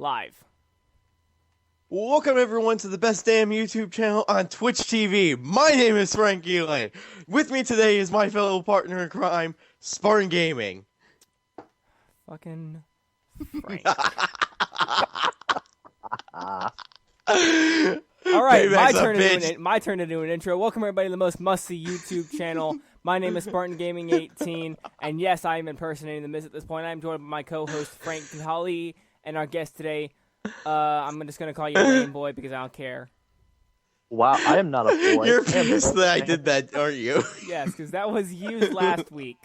live. Welcome everyone to the best damn YouTube channel on Twitch TV. My name is Frank Ely. With me today is my fellow partner in crime, Spartan Gaming. Fucking Frank. All right, my turn to do an intro. Welcome everybody to the most must-see YouTube channel. My name is Spartan Gaming 18, and yes, I am impersonating the Miz at this point. I'm joined by my co-host Frank Holly, and our guest today. I'm just gonna call you Lame Boy because I don't care. Wow, I am not a boy. You're pissed that I did that, aren't you? Yes, because that was used last week.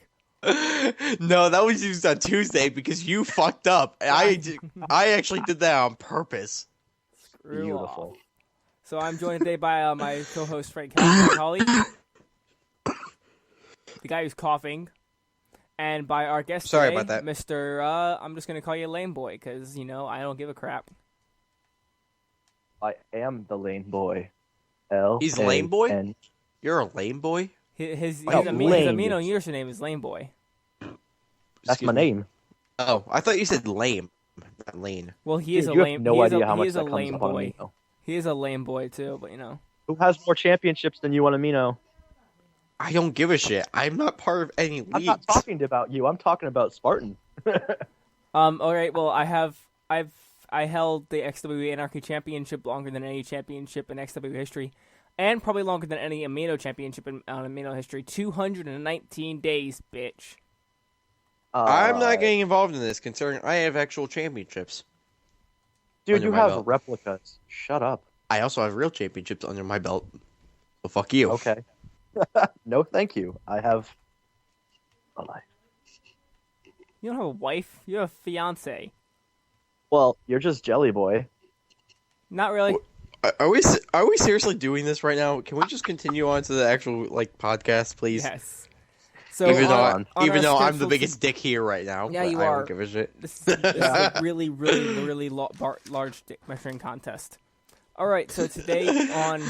No, that was used on Tuesday because you fucked up. I actually did that on purpose. Screw Beautiful. off. So I'm joined today by my co-host Frank Holly, the guy who's coughing, and by our guest Sorry today, about that. Mr. I'm just gonna call you Lame Boy because I don't give a crap. I am the lane boy. He's Lame Boy? L-A-N. You're a lame boy? His Oh, lame. amino username is Lame Boy. That's Excuse my me. name. Oh, I thought you said lame, not lane. Well, he is Dude, a you lame. have no he is idea a, how he much is that a comes lame up on boy. Amino. He is a lame boy too, but Who has more championships than you on Amino? I don't give a shit. I'm not part of any leagues. I'm not talking about you. I'm talking about Spartan. All right. Well, I held the XWE Anarchy Championship longer than any championship in XW history, and probably longer than any Amino Championship in Amino history. 219 days, bitch. I'm not getting involved in this, considering I have actual championships. Dude, under you my have belt. replicas. Shut up. I also have real championships under my belt. So fuck you. Okay. No, thank you. I have a life. You don't have a wife. You have a fiance. Well, you're just Jelly Boy. Not really. Are we seriously doing this right now? Can we just continue on to the actual podcast, please? Yes. So Even on though I'm our the schedule biggest dick here right now. Yeah, but you I are. don't give a shit. This is a really, really, really large dick measuring contest. All right, so today on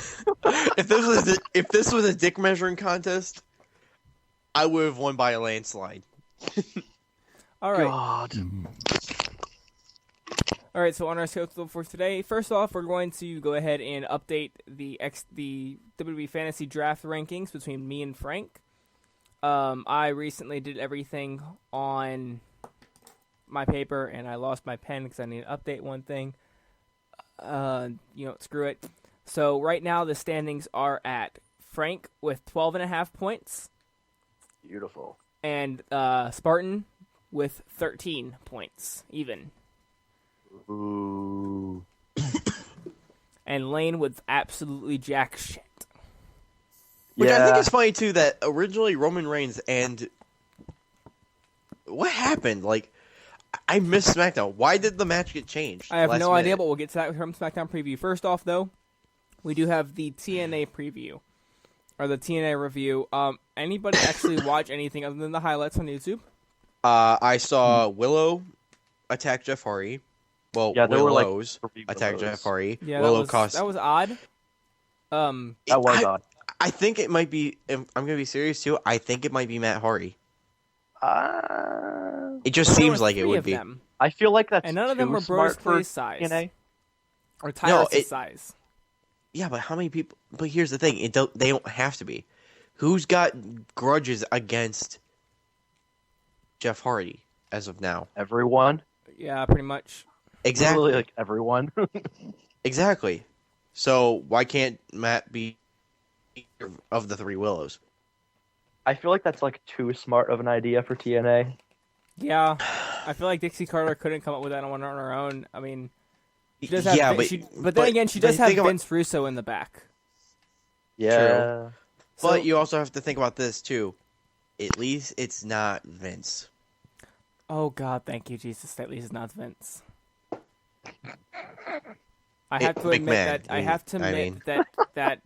If this was a dick measuring contest, I would have won by a landslide. all right, God. all right. So on our schedule for today, first off, we're going to go ahead and update the WWE Fantasy Draft rankings between me and Frank. I recently did everything on my paper, and I lost my pen because I need to update one thing. Screw it. So right now the standings are at Frank with 12.5 points Beautiful. and Spartan with 13 points even. Ooh. And Lane with absolutely jack shit. Which I think Yeah. is funny too. That originally Roman Reigns and what happened? Like, I missed SmackDown. Why did the match get changed? I have last no idea, minute? but we'll get to that from SmackDown preview. First off, though, we do have the TNA preview. Or the TNA review. Anybody actually watch anything other than the highlights on YouTube? I saw Willow attack Jeff Hardy. Well, Yeah, there were, like, Willows 3 attack Willows. Jeff Hardy. Yeah, Willow that was odd. That was odd. I think it might be. I'm gonna be serious too. I think it might be Matt Hardy. It just there seems were like it 3 would of be. them. I feel like that's And none of them too were smart Bros for Clay's size. TNA. Or Tyrus' it- size. Yeah, but how many people? But here's the thing: they don't have to be. Who's got grudges against Jeff Hardy as of now? Everyone. Yeah, pretty much. Exactly. Literally, like everyone. Exactly. So why can't Matt be of the 3 Willows? I feel like that's like too smart of an idea for TNA. Yeah. I feel like Dixie Carter couldn't come up with that one on her own. I mean, she does have yeah, but then again, she does have think about- Vince Russo in the back. Yeah. So, But you also have to think about this too. At least it's not Vince. oh God, thank you, Jesus. At least it's not Vince. I have to admit McMahon, that I have to I admit mean. that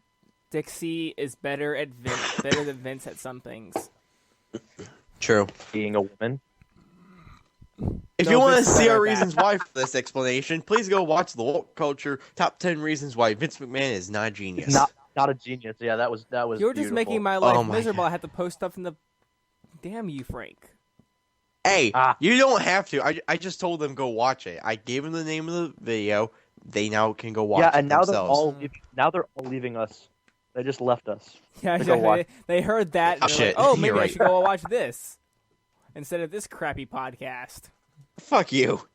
Dixie is better than Vince at some things. True. Being a woman. If No, you want to Vince is see better our at that. reasons why for this explanation, please go watch the Woke Culture Top 10 Reasons Why Vince McMahon is not a genius. Not a genius. Yeah, that was You're just beautiful. making my life Oh my miserable. God. I have to post stuff in the. Damn you, Frank. Hey, Ah. you don't have to. I just told them go watch it. I gave them the name of the video. They now can go watch Yeah, it and now themselves. they're all leaving us. They just left us. Yeah, To go watch. they heard that. And Oh, they're shit. like, oh, You're maybe I right. should go watch this instead of this crappy podcast. Fuck you.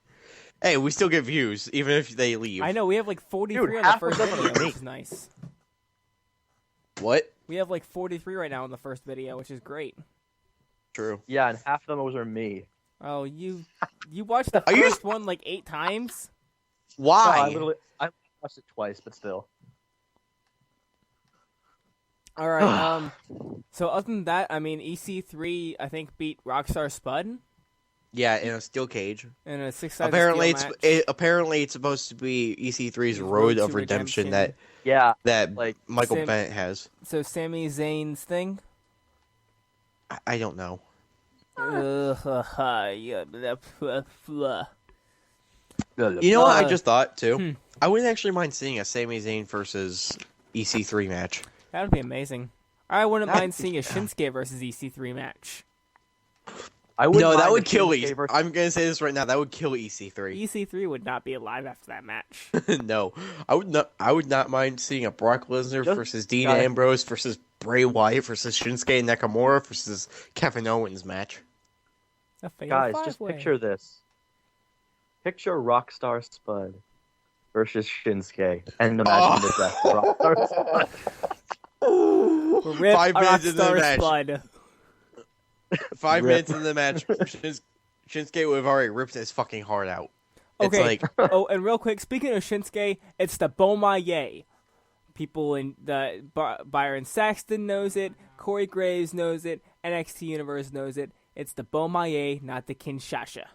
Hey, we still get views even if they leave. I know we have like 43 Dude, on the half of first them video, are me. which is nice. What? We have like 43 right now on the first video, which is great. True. Yeah, and half of those are me. Oh, you watched the Are you- first one like 8 times? No, Why? I watched it twice, but still. All right. So other than that, I mean, EC3 I think beat Rockstar Spud Yeah, in a steel cage. in a 6-sided Apparently, steel it's match. apparently it's supposed to be EC3's Road Road to of Redemption Redemption. Yeah, that like Michael Sam- Bennett has. So Sami Zayn's thing. I don't know. Yeah, blah, blah, blah. You know what? I Uh, just thought too. I wouldn't actually mind seeing a Sami Zayn versus EC3 match. That would be amazing. I wouldn't That'd mind be- seeing a Shinsuke versus EC3 match. I would. No, that would kill EC3. I'm gonna say this right now. That would kill EC3. EC3 would not be alive after that match. No, I would not. I would not mind seeing a Brock Lesnar Just- versus Dean guys- Ambrose versus Bray Wyatt versus Shinsuke Nakamura versus Kevin Owens match. A fatal Guys, just five-way. picture this. Picture Rockstar Spud versus Shinsuke, and imagine the death of Rockstar Spud. Rip 5 minutes into the Rockstar match. Spud. 5 Rip. minutes into the match, Shinsuke would have already ripped his fucking heart out. It's Okay. like, Oh, and real quick, speaking of Shinsuke, it's the Bomaye. People in the Byron Saxton knows it, Corey Graves knows it, NXT Universe knows it. It's the Bomaye, not the Kinshasa.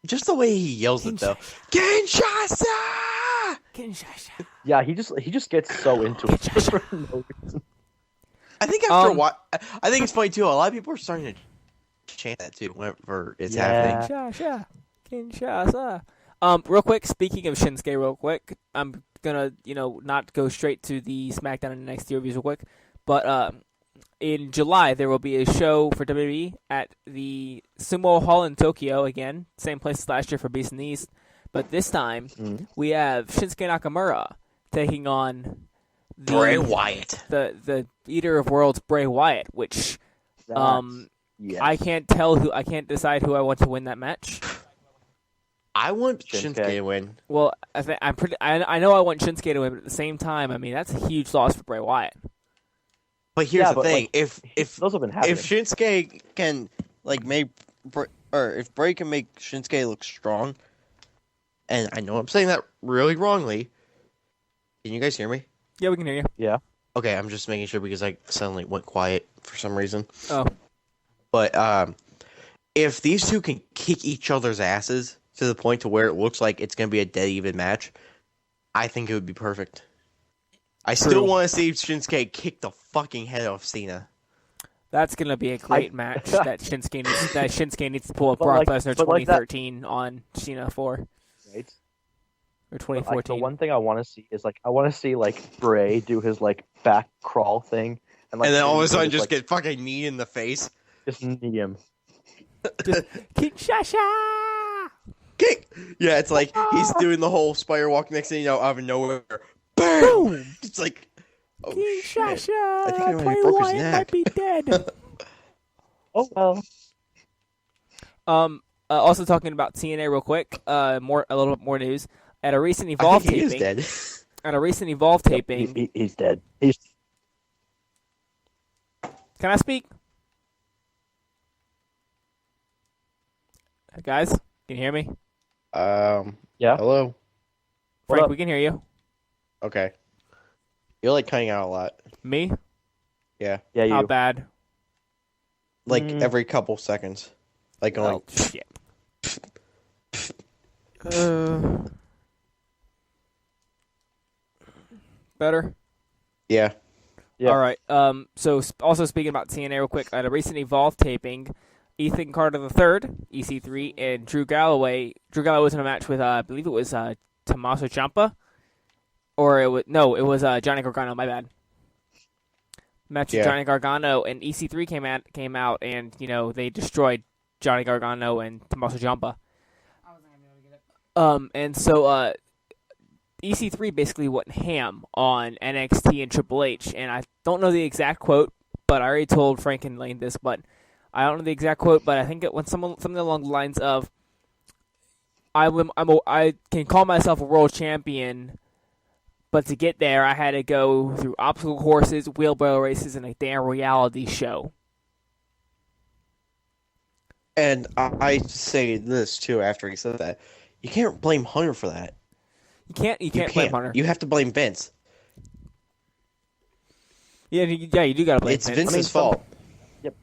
just the way he yells it though. Kinshasa! Kinshasa. Yeah, he just gets so into it for no reason. I think after a Um, while, I think it's funny too. A lot of people are starting to chant that too whenever it's happening. Kinshasa. Kinshasa. Real quick, speaking of Shinsuke, real quick, I'm gonna, not go straight to the SmackDown and NXT reviews real quick, but in July there will be a show for WWE at the Sumo Hall in Tokyo again, same place as last year for Beast in the East, but this time we have Shinsuke Nakamura taking on Bray Wyatt. the Eater of Worlds Bray Wyatt, which Yes. I can't decide who I want to win that match. I want Shinsuke. Shinsuke to win. Well, I know I want Shinsuke to win, but at the same time, I mean that's a huge loss for Bray Wyatt. But here's Yeah, the but, thing: like, if those have been happening. if Shinsuke can make, or if Bray can make Shinsuke look strong, and I know I'm saying that really wrongly. Can you guys hear me? Yeah, we can hear you. Yeah. Okay, I'm just making sure because I suddenly went quiet for some reason. Oh, But if these two can kick each other's asses to the point to where it looks like it's going to be a dead even match, I think it would be perfect. I still True. want to see Shinsuke kick the fucking head off Cena. that's gonna be a great match that Shinsuke needs to pull up But Brock like- Lesnar but like that- 2013 on Cena 4 Right? or But, 2014. the one thing I want to see is I want to see Bray do his back crawl thing, and And then all of a Shinsuke sudden just get fucking knee in the face. just knee him. Kinshasa. Kick! Yeah, it's like he's doing the whole spider walk. Next thing you know, out of nowhere, boom! It's like, oh Kinshasa. shit. I think I might Bray have broke his Wyatt neck. might be dead. Oh well. Also talking about TNA real quick. A little bit more news. At a recent I Evolve think he is taping. dead. At a recent Evolve taping. He's dead. He's Can I speak? Guys, can you hear me? yeah. Hello? Frank, up? we can hear you. Okay. You're cutting out a lot. Me? Yeah. Yeah. How You. bad? Every couple seconds. Oh, shit. Better? Yeah. Yeah. All right. So also speaking about TNA real quick, at a recent Evolve taping, Ethan Carter III, EC3, and Drew Galloway. Drew Galloway was in a match with I believe it was Tommaso Ciampa, or it was Johnny Gargano. My bad. match with Yeah. Johnny Gargano, and EC3 came out, and they destroyed Johnny Gargano and Tommaso Ciampa. And so EC3 basically went ham on NXT and Triple H, and I don't know the exact quote, but I already told Frank and Lane this, but I don't know the exact quote, but I think it went something along the lines of, I can call myself a world champion, but to get there, I had to go through obstacle courses, wheelbarrow races, and a damn reality show. And I say this too after he said that. You can't blame Hunter for that. You can't blame Hunter. You have to blame Vince. Yeah, you do gotta blame It's Vince. Vince's fault. But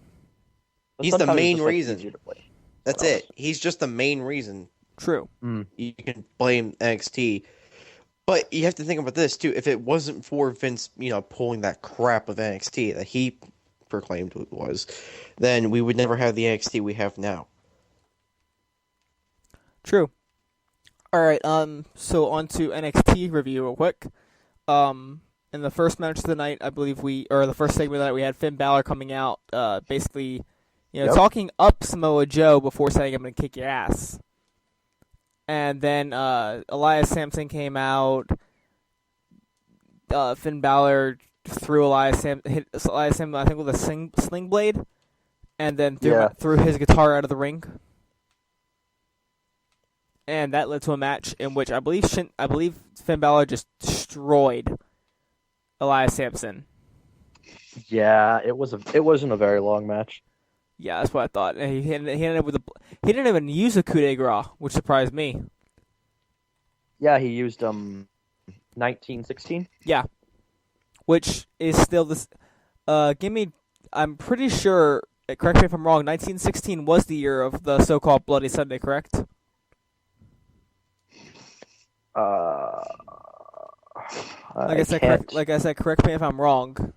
He's the sometimes it's main just, like, reason. easier to play. That's What it. He's just the main reason. True. You can blame NXT. But you have to think about this too. If it wasn't for Vince, pulling that crap with NXT that he proclaimed it was, then we would never have the NXT we have now. True. All right. So on to NXT review real quick. In the first match of the night, I believe the first segment of the night, we had Finn Balor coming out, basically, talking up Samoa Joe before saying, "I'm gonna kick your ass." And then Elias Sampson came out. Finn Balor threw hit Elias Sampson, I think, with a sling blade, and then threw his guitar out of the ring. And that led to a match in which I believe Finn Balor just destroyed Elias Sampson. Yeah, it wasn't a very long match. Yeah, that's what I thought. And he ended up with he didn't even use a coup de grace, which surprised me. Yeah, he used 1916. Yeah, which is still this. I'm pretty sure. Correct me if I'm wrong. 1916 was the year of the so-called Bloody Sunday, correct? Like I said, correct me if I'm wrong.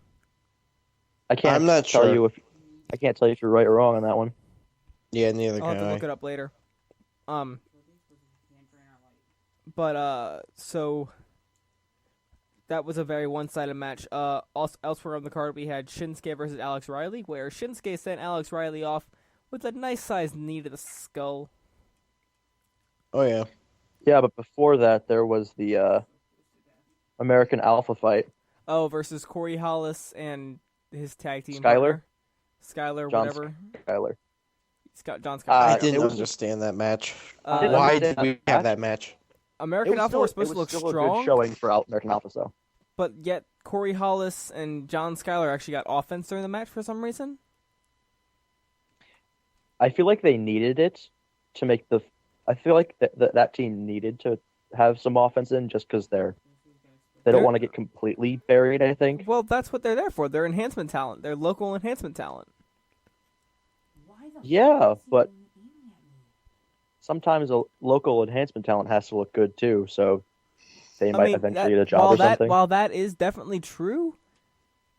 I can't. I'm not tell sure. you I can't tell you if you're right or wrong on that one. Yeah, neither I'll can have to I. look it up later. But so that was a very one-sided match. Also, elsewhere on the card, we had Shinsuke versus Alex Riley, where Shinsuke sent Alex Riley off with a nice-sized knee to the skull. Oh yeah. Yeah, but before that, there was the American Alpha fight. Oh, versus Corey Hollis and his tag team Skyler? partner. Skyler, John whatever. Skyler. John Skyler. I didn't it was- understand that match. Uh, Why did we have that match? American Alpha were supposed to look It was still a strong, good showing for American Alpha, though. but yet Corey Hollis and John Skyler actually got offense during the match for some reason. I feel like they needed it to make the. I feel like that team needed to have some offense in just because they don't want to get completely buried. I think. Well, that's what they're there for. They're enhancement talent. They're local enhancement talent. Yeah, but sometimes a local enhancement talent has to look good too, so they might eventually get a job or something. While that is definitely true,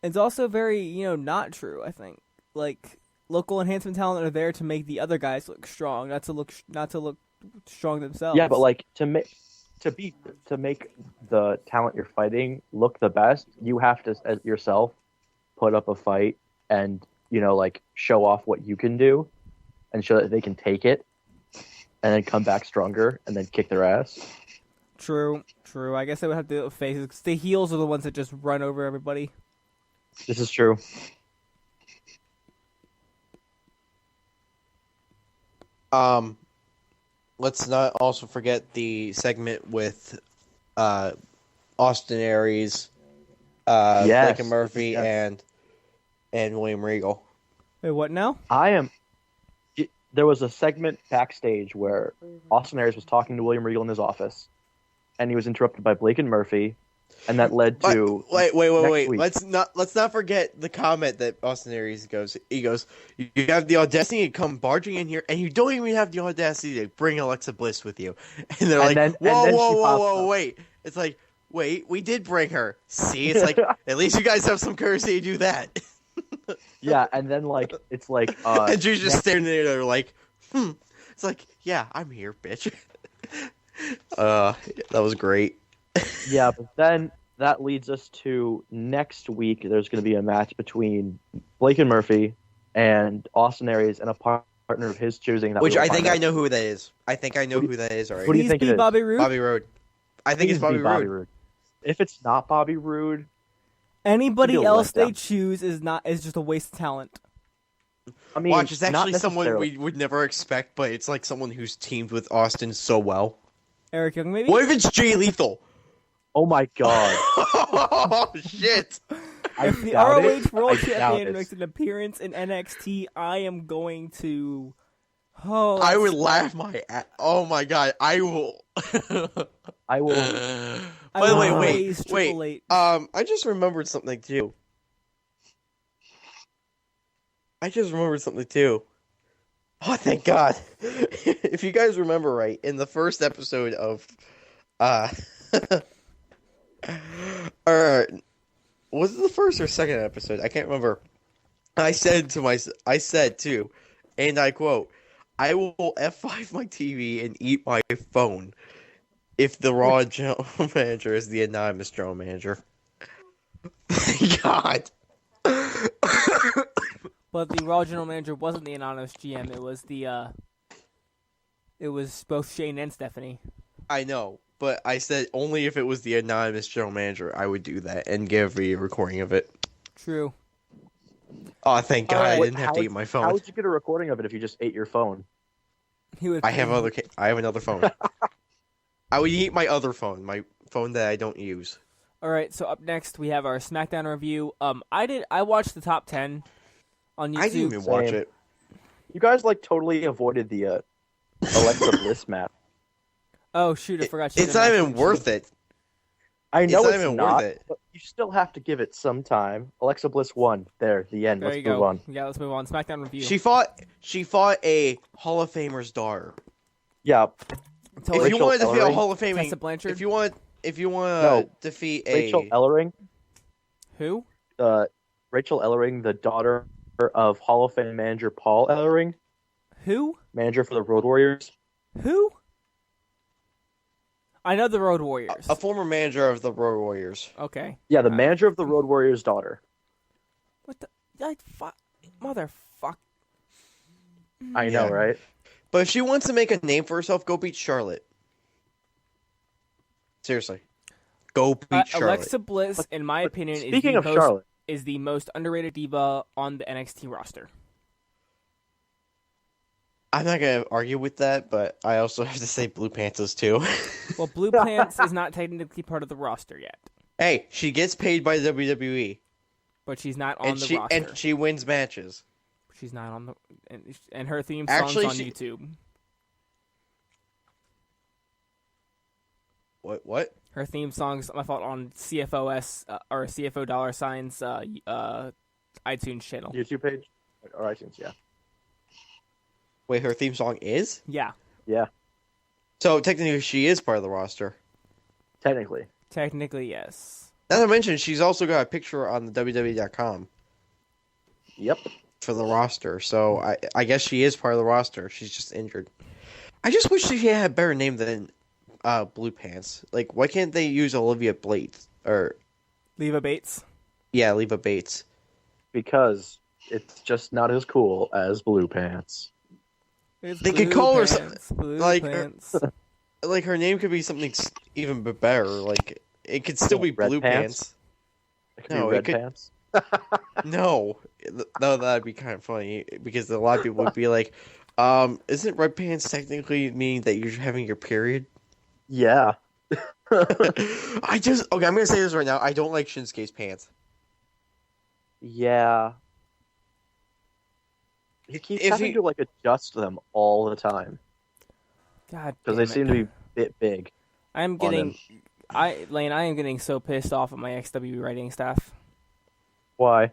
it's also very, not true, I think. Like, local enhancement talent are there to make the other guys look strong, not to look strong themselves. Yeah, but like to make the talent you're fighting look the best, you have to as yourself put up a fight and show off what you can do and show that they can take it and then come back stronger and then kick their ass. True. I guess they would have to face it, 'cause the heels are the ones that just run over everybody. This is true. Let's not also forget the segment with Austin Aries, Yes. Blake Murphy, Yes. and William Regal. Wait, what now? There was a segment backstage where Austin Aries was talking to William Regal in his office, and he was interrupted by Blake and Murphy, and that led to Wait! next week. Let's not forget the comment that Austin Aries goes. He goes, "You have the audacity to come barging in here, and you don't even have the audacity to bring Alexa Bliss with you." And they're like, then she pops whoa, up. wait!" It's like, wait, we did bring her. See, it's like at least you guys have some courtesy to do that. Yeah, and then it's like and she's just standing there like, It's like, yeah, I'm here, bitch. That was great. yeah, but then that leads us to next week. There's going to be a match between Blake and Murphy and Austin Aries and a partner of his choosing. That Which we will I think find I out. know who that is. I think I know who that is already. Who do you Please think be it is? Bobby Roode. Bobby Roode. I think it's Please be Bobby Roode. If it's not Bobby Roode, Anybody It'll be a else they letdown. choose is just a waste of talent. I mean, Watch, it's not actually someone necessarily. we would never expect, but it's like someone who's teamed with Austin so well. Eric Young, maybe. What if it's Jay Lethal? Oh my god! Oh shit! I If the doubt ROH it. World I doubt Champion it. makes an appearance in NXT, I am going to. Oh, I would that's- laugh my oh my god! I will. I will. I By the will way, praise wait. Triple H. I just remembered something too. Oh, thank God! If you guys remember right, in the first episode of, or was it the first or second episode? I can't remember. I said too, and I quote, "I will F5 my TV and eat my phone if the Raw general manager is the anonymous general manager." Thank God. But the Raw General Manager wasn't the anonymous GM. It was It was both Shane and Stephanie. I know, but I said only if it was the anonymous general manager I would do that and give a recording of it. True. Oh, thank God! I Wait, didn't have to eat my How phone. would you get a recording of it if you just ate your phone? He would. I have another phone. I would eat my other phone, my phone that I don't use. All right. So up next we have our SmackDown review. I watched the top 10 on YouTube. I didn't even watch Same. it. You guys totally avoided the Alexa Bliss match. Oh shoot! I forgot. she It's did a not match. even worth it. I know not it's even not, worth it. but you still have to give it some time. Alexa Bliss won. There, the end. There Let's you move go. on. Yeah, let's move on. SmackDown review. She fought a Hall of Famer's daughter. Yeah, Totally. If you Rachel wanted to defeat a Ellering? Hall of Fame, Tessa Blanchard. if you want to No. defeat Rachel a Ellering, Who? Rachel Ellering, the daughter of Hall of Fame manager Paul Ellering, Who? manager for the Road Warriors. Who? I know the Road Warriors. a former manager of the Road Warriors. Okay. Yeah, the manager of the Road Warriors' daughter. What the? Motherfuck. I know, Yeah. right? But if she wants to make a name for herself, go beat Charlotte. Seriously, go beat Charlotte. Alexa Bliss, in my opinion, Speaking of Charlotte, is the most underrated diva on the NXT roster. I'm not gonna argue with that, but I also have to say Blue Pants is too. Well, Blue Pants is not technically part of the roster yet, Hey, she gets paid by WWE, but she's not on and the roster. and she wins matches. She's not on the and her theme song's Actually, on she- YouTube. What? Her theme song's my fault on CFOS or CFO dollar signs iTunes channel. YouTube page or iTunes, yeah. Wait, her theme song is? Yeah, So technically, she is part of the roster. Technically. technically yes. As I mentioned, she's also got a picture on the WWE.com Yep. for the roster. So I guess she is part of the roster. She's just injured. I just wish she had a better name than Blue Pants. Like, why can't they use Olivia Bates or Leva Bates. Leva Bates? Because it's just not as cool as Blue Pants. It's They could Blue call her Pants, Blue like, Pants. Like, her name could be something even better. Like, it could still be Red Blue Pants? Pants. It could No, be it Red could- Pants. No, that'd be kind of funny because a lot of people would be like, "Isn't red pants technically meaning that you're having your period?" Yeah. Okay, I'm gonna say this right now. I don't like Shinsuke's pants. Yeah. He keeps If having he- to adjust them all the time God, because they damn seem it. to be a bit big. I'm on getting, him. Lane. I am getting so pissed off at my XW writing staff. Why?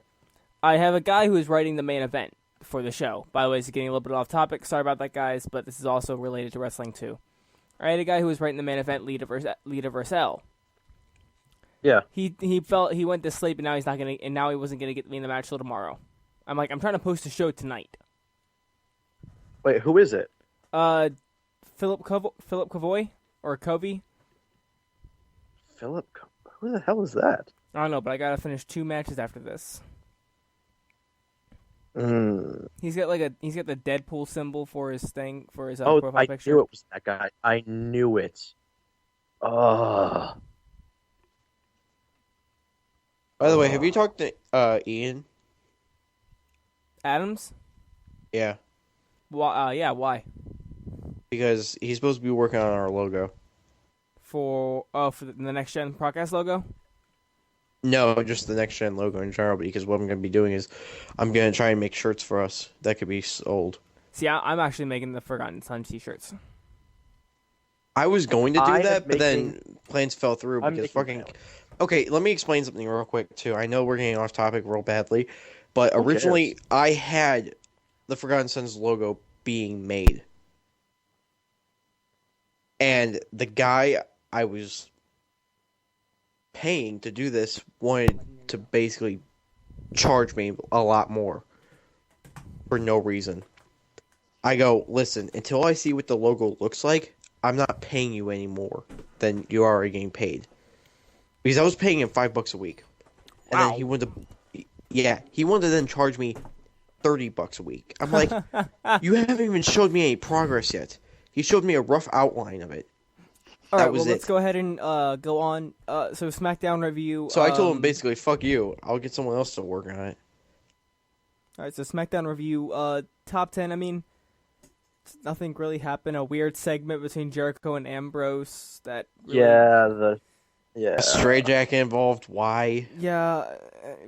I have a guy who is writing the main event for the show. By the way, it's getting a little bit off topic. Sorry about that, guys, but this is also related to wrestling too. I had a guy who was writing the main event, Lita versus L. Yeah. He went to sleep and now he's not gonna, and now he wasn't gonna get me in the match till tomorrow. I'm like, I'm trying to post a show tonight. Wait, who is it? Philip Cavoy or Covey. Philip. Who the hell is that? I don't know, but I gotta finish 2 matches after this. Mm. He's got the Deadpool symbol for his thing for his Oh, profile I picture. knew it was that guy. I knew it. Ugh. By the way, have you talked to Ian? Adams? Yeah, Why? Yeah, why? because he's supposed to be working on our logo. For the next gen podcast logo. No, just the next gen logo in general. Because what I'm going to be doing is, I'm going to try and make shirts for us that could be sold. See, I'm actually making the Forgotten Son t-shirts. I was going to do I am that, but then making- plans fell through I'm because making fucking. Okay, let me explain something real quick too. I know we're getting off topic real badly, but Who originally cares? I had the Forgotten Sons logo being made, and the guy I was paying to do this wanted to basically charge me a lot more for no reason. I go, listen, until I see what the logo looks like, I'm not paying you any more than you're already getting paid. Because I was paying him $5 a week. And Wow. then he wanted to then charge me $30 a week. I'm like, you haven't even showed me any progress yet. He showed me a rough outline of it. All That right, was well, let's it. go ahead and go on. So SmackDown review. So I told him basically, fuck you. I'll get someone else to work on it. All right, so SmackDown review. Top 10. I mean, nothing really happened. A weird segment between Jericho and Ambrose. That really, Yeah. Stray Jack involved. Why? Yeah,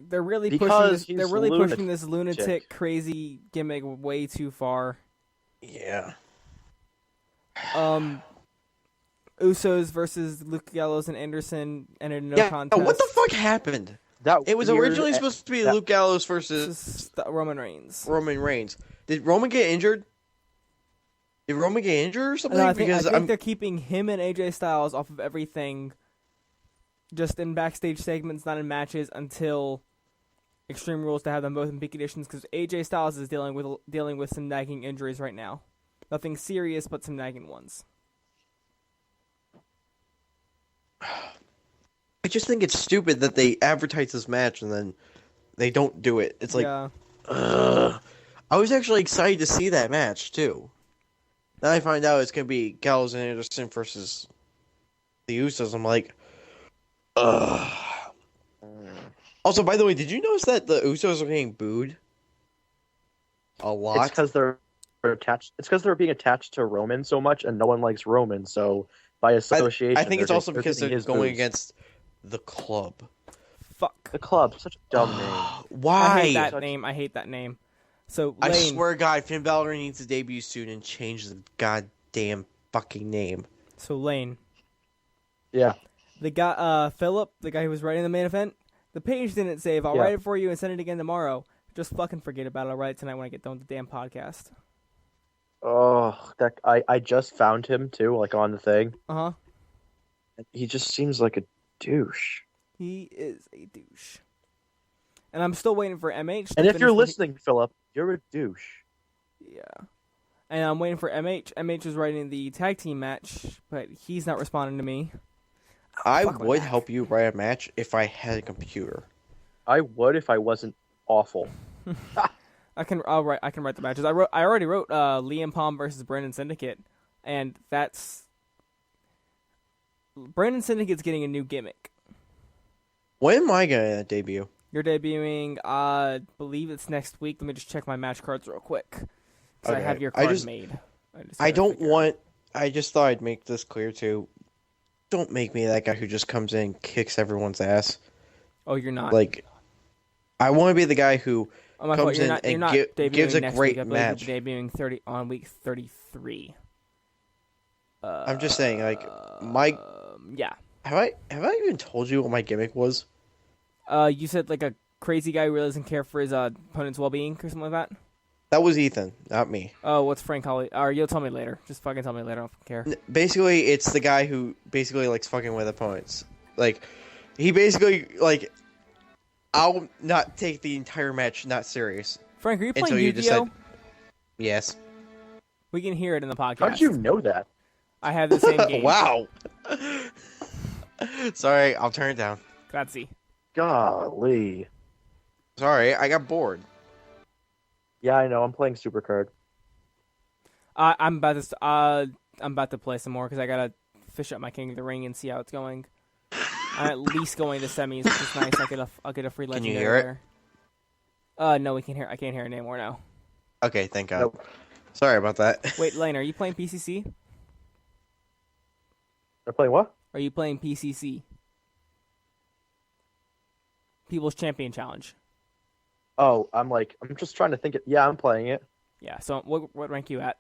they're really Because pushing this. he's They're really lunatic. pushing this lunatic, crazy gimmick way too far. Yeah. Usos versus Luke Gallows and Anderson ended in no Yeah. contest. What the fuck happened? That It was weird- originally supposed to be that- Luke Gallows This versus is Roman Reigns. Roman Reigns. Did Roman get injured? Did Roman get injured or something? No, I think because they're keeping him and AJ Styles off of everything, just in backstage segments, not in matches, until Extreme Rules to have them both in peak conditions. Because AJ Styles is dealing with some nagging injuries right now. Nothing serious, but some nagging ones. I just think it's stupid that they advertise this match and then they don't do it. It's like, yeah, I was actually excited to see that match too. Now I find out it's gonna be Gallows and Anderson versus the Usos. I'm like, ugh. Also, by the way, did you notice that the Usos are getting booed a It's lot? because they're attached. It's because they're being attached to Roman so much, and no one likes Roman. So by association, I think it's they're also just- because getting they're his going boos. against the club. fuck. The club. Such a dumb name. I Why? hate that name. I hate that name. So I Lane, swear to God, Finn Balor needs to debut soon and change the goddamn fucking name. So Lane, Yeah. the guy, Philip, the guy who was writing the main event, the page didn't save. I'll Yeah. write it for you and send it again tomorrow. Just fucking forget about it. I'll write it tonight when I get done with the damn podcast. Oh, that I just found him too, like on the thing. Uh huh. He just seems like a douche. He is a douche. And I'm still waiting for MH. to And if finish you're what he- listening, Philip, you're a douche. Yeah. And I'm waiting for MH. MH is writing the tag team match, but he's not responding to me. I Fuck my would back. help you write a match if I had a computer. I would if I wasn't awful. I can write the matches. I already wrote Liam Palm versus Brandon Syndicate, and that's Brandon Syndicate's getting a new gimmick. When am I gonna debut? You're debuting, I believe it's next week. Let me just check my match cards real quick. 'Cause I Okay. have your I card just- made. I don't want. I just thought I'd make this clear too. Don't make me that guy who just comes in and kicks everyone's ass. Oh, you're not. Like, I want to be the guy who. Oh my fault. comes You're in not. You're and not debuting gives a next great week. I believe match. you're debuting on week 33. I'm just saying, like, my. Yeah. Have I even told you what my gimmick was? You said like a crazy guy who really doesn't care for his opponent's well-being or something like that. That was Ethan, not me. Oh, what's Frank Holly? Or you'll tell me later. Just fucking tell me later. I don't care. Basically, it's the guy who basically likes fucking with opponents. Like, he basically like. I'll not take the entire match not serious. Frank, are you playing Until you Yu-Gi-Oh? decide- Yes. We can hear it in the podcast. How did you know that? I have the same game. Wow. Sorry, I'll turn it down. Grazie. Golly. Sorry, I got bored. Yeah, I know. I'm playing Supercard. I'm about to play some more because I gotta fish up my King of the Ring and see how it's going. I'm at least going to semis, which is nice. I'll get a free Can you legendary hear it? there. No, we can hear. I can't hear it anymore now. Okay, thank God. Nope. Sorry about that. Wait, Lane, are you playing PCC? They're playing what? Are you playing PCC? People's Champion Challenge. Oh, I'm just trying to think it. Yeah, I'm playing it. Yeah. So what rank you at?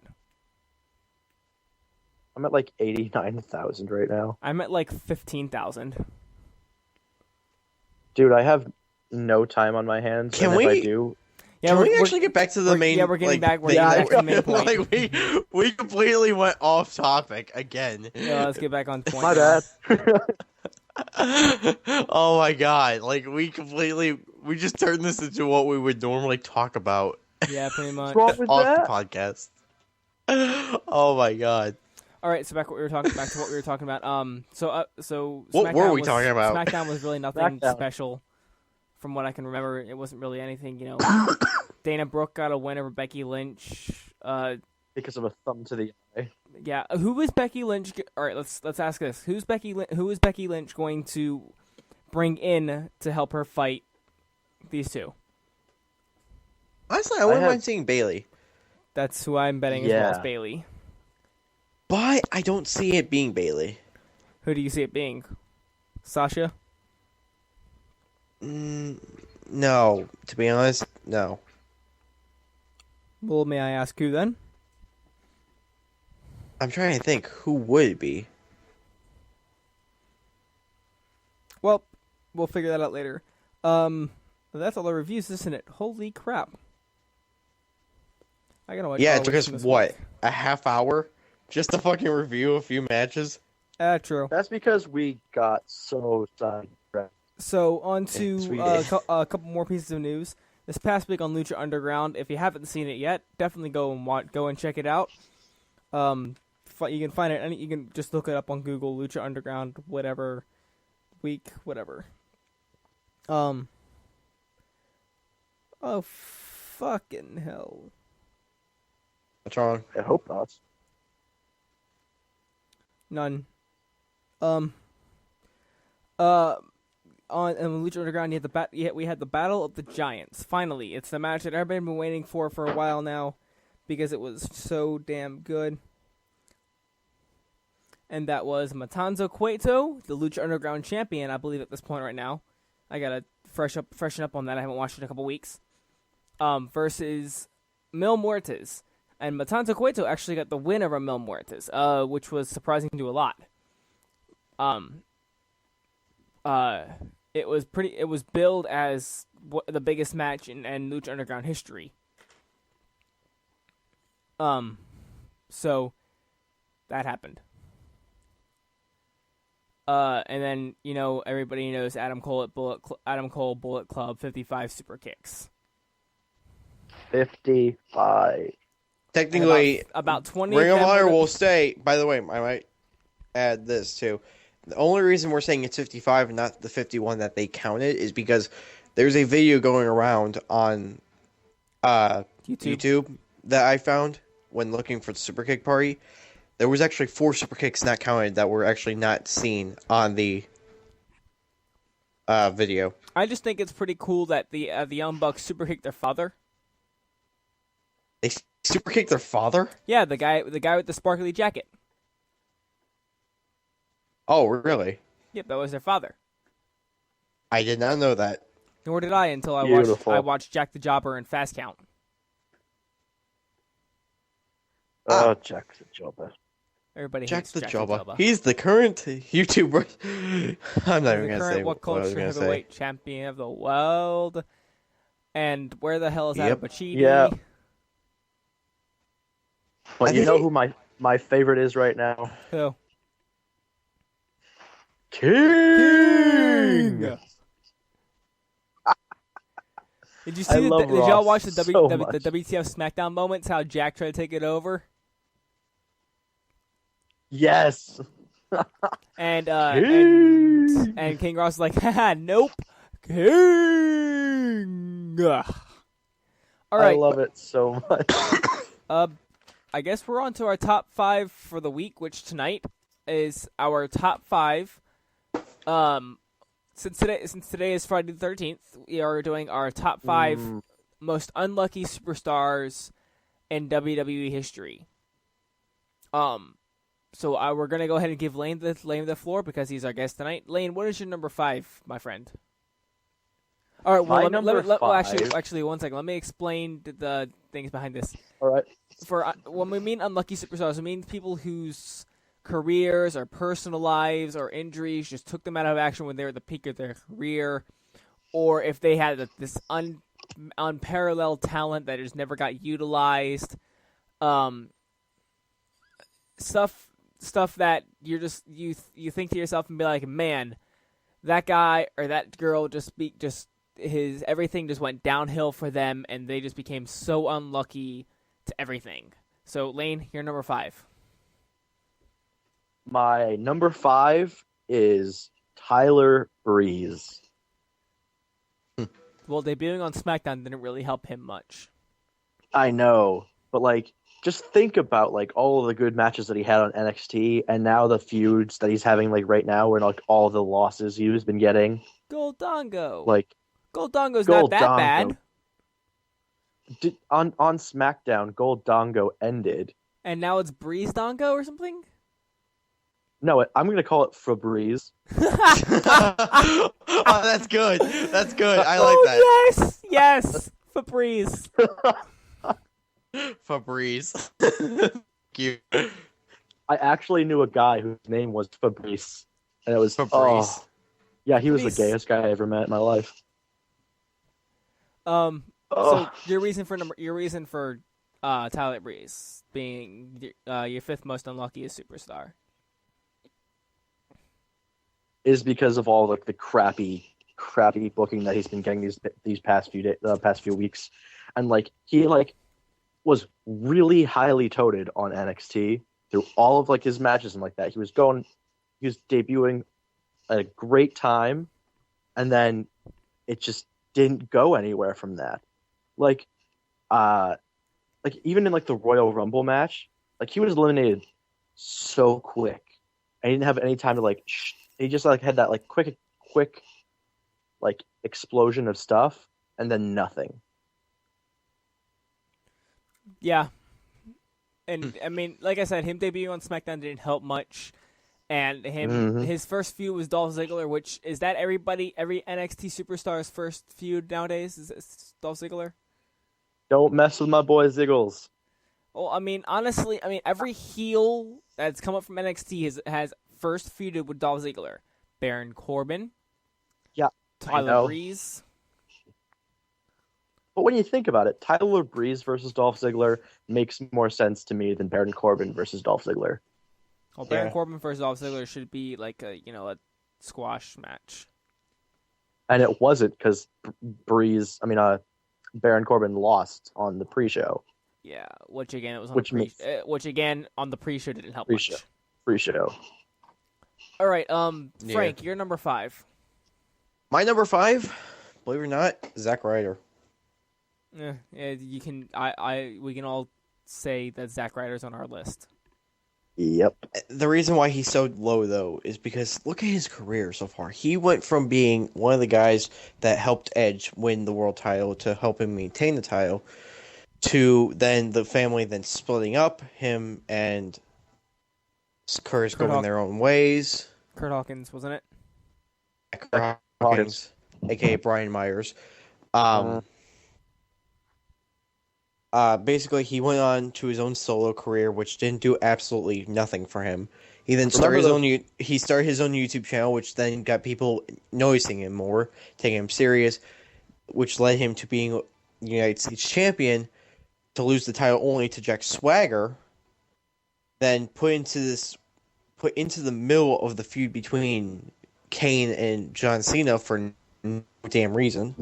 I'm at like 89,000 right now. I'm at like 15,000. Dude, I have no time on my hands. Can and we- if I do, Yeah, Can we we're- actually get back to the we're- main? yeah, we're getting back- we're thing getting that back to the main point. Like we completely went off topic again. Yeah, let's get back on point. my now. bad. Oh my God! Like we just turned this into what we would normally talk about Yeah, pretty much. What's wrong with off that? the podcast. Oh my God! All right, so back to what we were talking about. So What were SmackDown we talking about? SmackDown was really nothing SmackDown. special, from what I can remember. It wasn't really anything, Dana Brooke got a win over Becky Lynch. Because of a thumb to the eye. Yeah, who is Becky Lynch? All right, let's ask this: Who is Becky Lynch going to bring in to help her fight these two? Honestly, I wouldn't have- mind seeing Bailey, That's who I'm betting as well as Yeah. Bailey. but I don't see it being Bailey. Who do you see it being? Sasha? No, to be honest, no. Well, may I ask who then? I'm trying to think who would it be. Well, we'll figure that out later. That's all the reviews, isn't it? Holy crap! I gotta watch. Yeah, all it took of us them this what, week. a half hour just to fucking review a few matches. True. That's because we got so sidetracked. So on Yes, to we a did. couple more pieces of news. This past week on Lucha Underground, if you haven't seen it yet, definitely go and check it out. You can find it. You can just look it up on Google, Lucha Underground, whatever week, whatever. Oh, fucking hell! What's wrong? I hope not. None. On Lucha Underground, we had the Battle of the Giants. Finally, it's the match that everybody's been waiting for a while now, because it was so damn good. And that was Matanza Cueto, the Lucha Underground champion, I believe at this point right now. I gotta freshen up on that. I haven't watched it in a couple weeks. Versus Mil Muertes. And Matanza Cueto actually got the win over Mil Muertes, which was surprising to a lot. It was billed as the biggest match in Lucha Underground history. So that happened. And then everybody knows Adam Cole Bullet Club 55 super kicks. 55. Technically, About 20 Ring of them Honor were the- will stay. By the way, I might add this too. The only reason we're saying it's 55 and not the 51 that they counted is because there's a video going around on YouTube that I found when looking for the super kick party. There was actually 4 super kicks not counted that were actually not seen on the video. I just think it's pretty cool that the Young Bucks super kicked their father. They super kicked their father? Yeah, the guy with the sparkly jacket. Oh, really? Yep, that was their father. I did not know that. Nor did I until Beautiful. I watched Jack the Jobber and Fast Count. Oh, Jack the Jobber. Everybody Jack hates the Jack Jobber. He's the current YouTuber. I'm not even the gonna current say What what I was Culture gonna say. Heavyweight Champion of the world. And where the hell is Yep. Adam Pacitti? Yeah. But I you think know he- who my favorite is right now? Who? King! Did you I see? love Did y'all Ross watch the so the much. WTF SmackDown moments? How Jack tried to take it over. Yes. and King Ross is like, haha, nope, King. Ugh. All right, I love it so much. I guess we're on to our top 5 for the week, which tonight is our top 5. Since today is Friday the 13th, we are doing our top 5 most unlucky superstars in WWE history. So we're gonna go ahead and give Lane the floor because he's our guest tonight. Lane, what is your number 5, my friend? All right. Well, actually, 1 second. Let me explain the things behind this. All right. For when we mean unlucky superstars, we mean people whose careers or personal lives or injuries just took them out of action when they were at the peak of their career, or if they had this unparalleled talent that just never got utilized. Stuff that you think to yourself and be like, man, that guy or that girl everything just went downhill for them, and they just became so unlucky to everything. So, Lane, you're number 5. My number 5 is Tyler Breeze. Well, debuting on SmackDown didn't really help him much. I know, but like, just think about like all of the good matches that he had on NXT, and now the feuds that he's having like right now, and like all the losses he's been getting. Goldango. Like Goldango's not that bad. On SmackDown, Goldango ended, and now it's Breeze Dongo or something. No, I'm going to call it Febreze. Oh, that's good. That's good. I like that. Yes, Febreze. Febreze. Thank you. I actually knew a guy whose name was Fabrice, and it was Febreze. Yeah, he was the gayest guy I ever met in my life. So your reason for Tyler Breeze being your 5th most unluckiest superstar is because of all the crappy booking that he's been getting these past few weeks, and like he like was really highly touted on NXT through all of like his matches and like that. He was debuting at a great time, and then it just didn't go anywhere from that. Like even in like the Royal Rumble match, like he was eliminated so quick. I didn't have any time to like. He just like had that like quick like explosion of stuff, and then nothing. Yeah, and I mean, like I said, him debuting on SmackDown didn't help much, and his first feud was Dolph Ziggler, which is that every NXT superstar's first feud nowadays is Dolph Ziggler. Don't mess with my boy Ziggles. Well, I mean, honestly, every heel that's come up from NXT has first feuded with Dolph Ziggler. Baron Corbin. Yeah. Tyler Breeze. But when you think about it, Tyler Breeze versus Dolph Ziggler makes more sense to me than Baron Corbin versus Dolph Ziggler. Well, Baron Corbin versus Dolph Ziggler should be like a squash match. And it wasn't because Baron Corbin lost on the pre-show. Yeah, which again on the pre-show didn't help much. Pre-show. All right, Frank, you're number 5. My number 5, believe it or not, Zack Ryder. Yeah, you can. We can all say that Zack Ryder's on our list. Yep. The reason why he's so low though is because look at his career so far. He went from being one of the guys that helped Edge win the world title to help him maintain the title, to then the family then splitting up, him and Curtis going their own ways. Kurt Hawkins, wasn't it? Kurt Hawkins, a.k.a. Brian Myers. Basically, he went on to his own solo career, which didn't do absolutely nothing for him. He then started his own YouTube channel, which then got people noticing him more, taking him serious, which led him to being United States champion, to lose the title only to Jack Swagger, then put into the middle of the feud between Kane and John Cena for no damn reason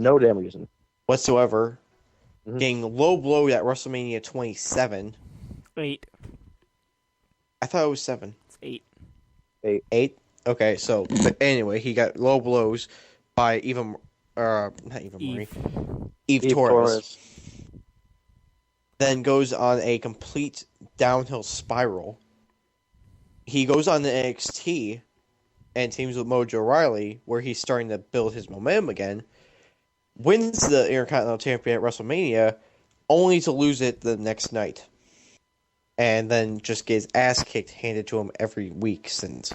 whatsoever. Mm-hmm. Getting low blow at WrestleMania 27. 8. I thought it was 7. It's 8. 8. Okay, so but anyway, he got low blows by not Eva Marie, Eve Torres. Then goes on a complete downhill spiral. He goes on to NXT and teams with Mojo Rawley, where he's starting to build his momentum again. Wins the Intercontinental Champion at WrestleMania, only to lose it the next night. And then just gets ass kicked handed to him every week since.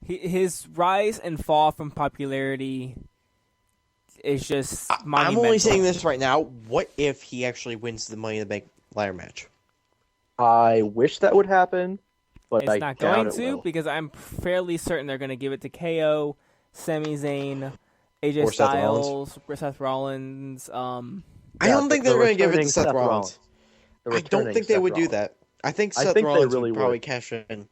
His rise and fall from popularity is just monumental. I'm only saying this right now. What if he actually wins the Money in the Bank ladder match? I wish that would happen, but It's I not doubt going it to will. because I'm fairly certain they're going to give it to KO, Sami Zayn, AJ Or Seth Styles, Seth Rollins. I don't think they're going to give it to returning Seth Rollins. The I don't returning think they Seth would do Rollins. that. I think I Seth think they Rollins really would probably would. cash in.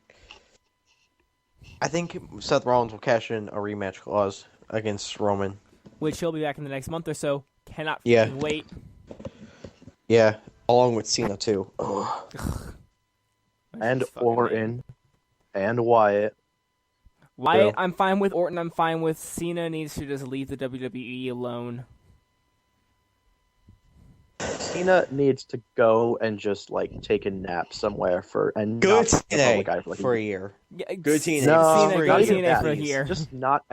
I think Seth Rollins will cash in a rematch clause against Roman. Which he'll be back in the next month or so. Cannot Yeah. wait. Yeah, along with Cena too. Ugh. And Fucking man. Orton and Wyatt. Wyatt, Yeah. I'm fine with. Orton, I'm fine with. Cena needs to just leave the WWE alone. Cena needs to go and just like take a nap somewhere and Go not to be the public TNA eye for, like, for a year. Yeah, Go TNA. No, Cena, for a go year, TNA for a please. year. Just not.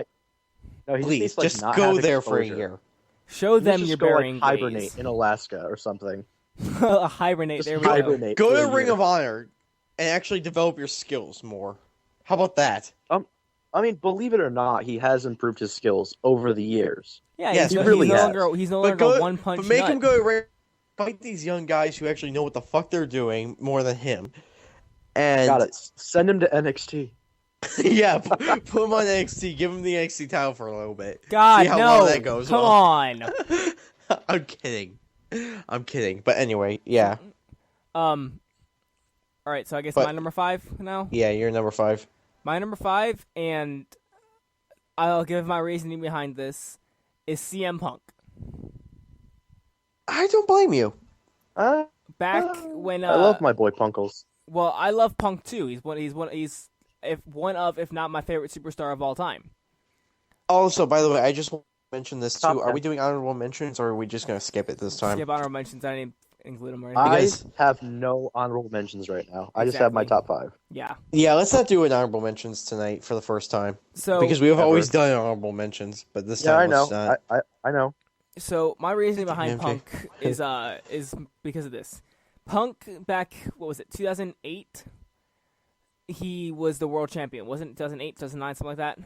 No, he Please, needs to, like, just not go have there for a exposure. year. Show He them needs to your just go, like, burying hibernate days. in Alaska or something. Hibernate. Just There we go. hibernate. Go for to a Ring year. of Honor and actually develop your skills more. How about that? I mean, believe it or not, he has improved his skills over the years. Yeah, Yes, he's, he really he's no has. longer he's no But longer go, one punch. but make nut. him go to Ring. Fight these young guys who actually know what the fuck they're doing more than him. And Got it. Send him to NXT. yeah, put him on NXT. Give him the NXT title for a little bit. God, See how no! well that goes. Come Well. on. I'm kidding. I'm kidding. But anyway, yeah. All right, so I guess But- my number 5 now. Yeah, you're number 5. My number 5, and I'll give my reasoning behind this, is CM Punk. I don't blame you. Back when I love my boy Punkles. well, I love Punk too. He's one if not my favorite superstar of all time. Also, by the way, I just want to mention this too. Top Are 10. we doing honorable mentions or are we just going to skip it this time? Skip honorable mentions. I didn't include them or anything. Because- I have no honorable mentions right now. I just have my Exactly. top 5. Yeah. Yeah, let's not do an honorable mentions tonight for the first time. So Because we've Never. always done honorable mentions, but this Yeah, I time know. let's not. I know. So my reasoning behind MJ. Punk is because of this. Punk back, what was it, 2008? He was the world champion, wasn't it? 2008, 2009, something like that.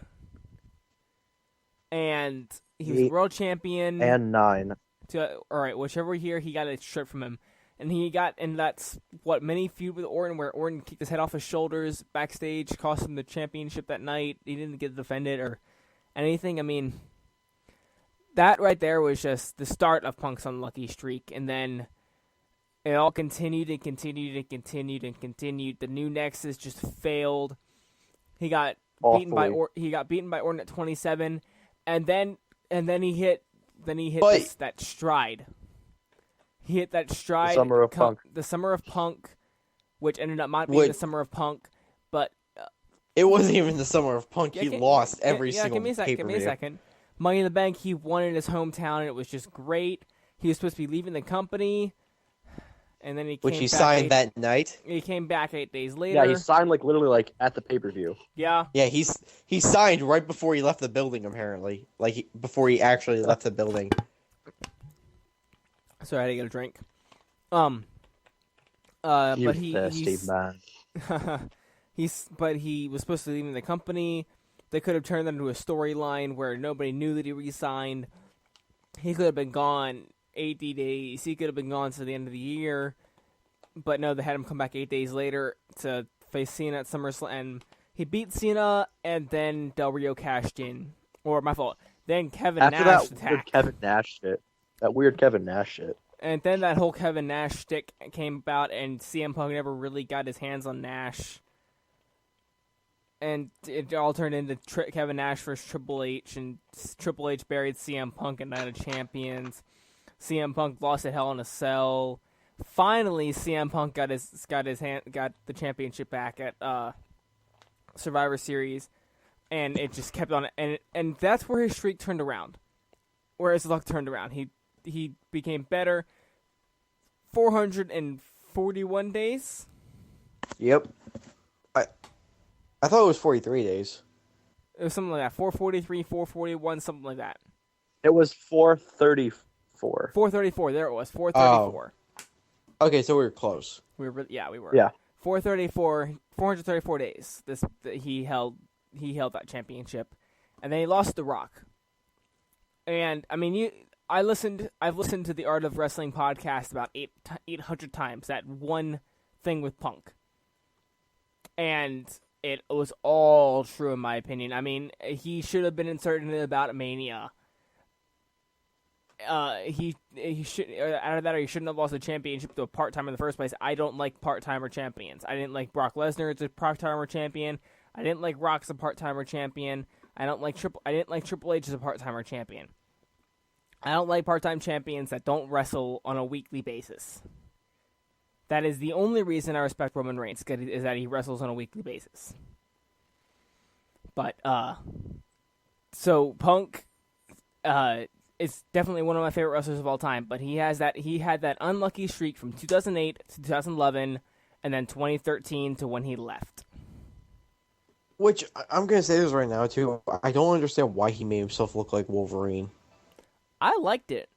And he was Eight world champion. And 9. All right, whichever year he got it stripped from him, and that's what many feud with Orton, where Orton kicked his head off his shoulders backstage, cost him the championship that night. He didn't get defended or anything. I mean, that right there was just the start of Punk's unlucky streak, and then it all continued and continued and continued and continued. The new Nexus just failed. He got beaten by Orton at 27, and then he hit But- that stride. He hit that stride. Summer of Punk. The Summer of Punk, which ended up not being What- the Summer of Punk, but It wasn't even the summer of Punk. Yeah, He gi- lost every yeah, single give me a sec, give me a pay-per-view. second. Money in the Bank, he won in his hometown, and it was just great. He was supposed to be leaving the company, and then he Which came he back signed that night. He came back 8 days later. Yeah, he signed like literally like at the pay-per-view. Yeah. Yeah, he signed right before he left the building. Apparently, before he actually left the building. Sorry, I had to get a drink. You But thirsty man. but he was supposed to leave the company. They could have turned that into a storyline where nobody knew that he resigned. He could have been gone 80 days. He could have been gone to the end of the year. But no, they had him come back 8 days later to face Cena at SummerSlam. And he beat Cena, and then Del Rio cashed in. Or, my fault. Then Kevin After Nash that weird attacked. Kevin Nash shit. That weird Kevin Nash shit. And then that whole Kevin Nash stick came about, and CM Punk never really got his hands on Nash. And it all turned into Kevin Nash versus Triple H, and Triple H buried CM Punk in Night of Champions. CM Punk lost at Hell in a Cell. Finally, CM Punk got the championship back at Survivor Series, and it just kept on. And that's where his streak turned around, where his luck turned around. He became better. 441 days. Yep. I thought it was 43 days. It was something like that. 443, 441, something like that. It was 434. 434. There it was. 434. Okay, so we were close. We were. 434. 434 days. He held that championship, and then he lost to Rock. And I mean, I've listened to the Art of Wrestling podcast about 800 times. That one thing with Punk, and it was all true in my opinion. I mean, he should have been inserted into About Mania. He should out of that, or he shouldn't have lost the championship to a part-timer in the first place. I don't like part-timer champions. I didn't like Brock Lesnar as a part-timer champion. I didn't like Rock as a part-timer champion. I didn't like Triple H as a part-timer champion. I don't like part-time champions that don't wrestle on a weekly basis. That is the only reason I respect Roman Reigns, is that he wrestles on a weekly basis. But so Punk is definitely one of my favorite wrestlers of all time, but he had that unlucky streak from 2008 to 2011 and then 2013 to when he left. Which, I'm going to say this right now, too. I don't understand why he made himself look like Wolverine. I liked it.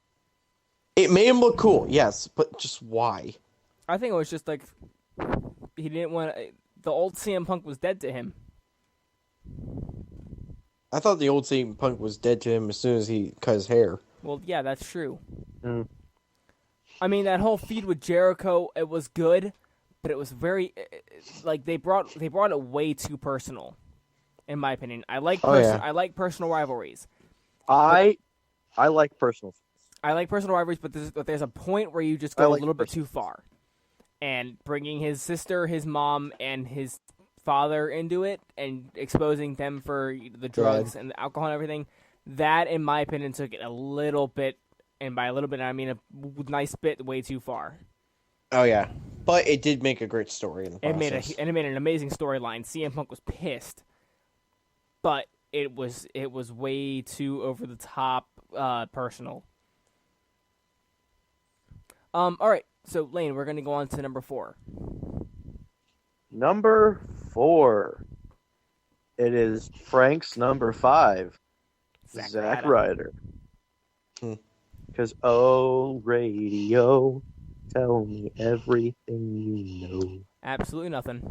It made him look cool, yes, but just why? I think it was just like he didn't want to, the old CM Punk was dead to him. I thought the old CM Punk was dead to him as soon as he cut his hair. Well, yeah, that's true. Mm. I mean, that whole feud with Jericho, it was good, but it was very like they brought it way too personal, in my opinion. I like I like personal rivalries. I like personal. I like personal rivalries, but there's a point where you just go a little bit too far, and bringing his sister, his mom, and his father into it, and exposing them for the drugs and the alcohol and everything. That, in my opinion, took it a little bit, and by a little bit I mean a nice bit, way too far. Oh yeah, but it did make a great story in the process. It made an amazing storyline. CM Punk was pissed, but it was way too over the top, personal. All right, so Lane, we're gonna go on to number 4. Number 4. It is Frank's number 5. Zack Ryder. Because, oh, radio, tell me everything you know. Absolutely nothing.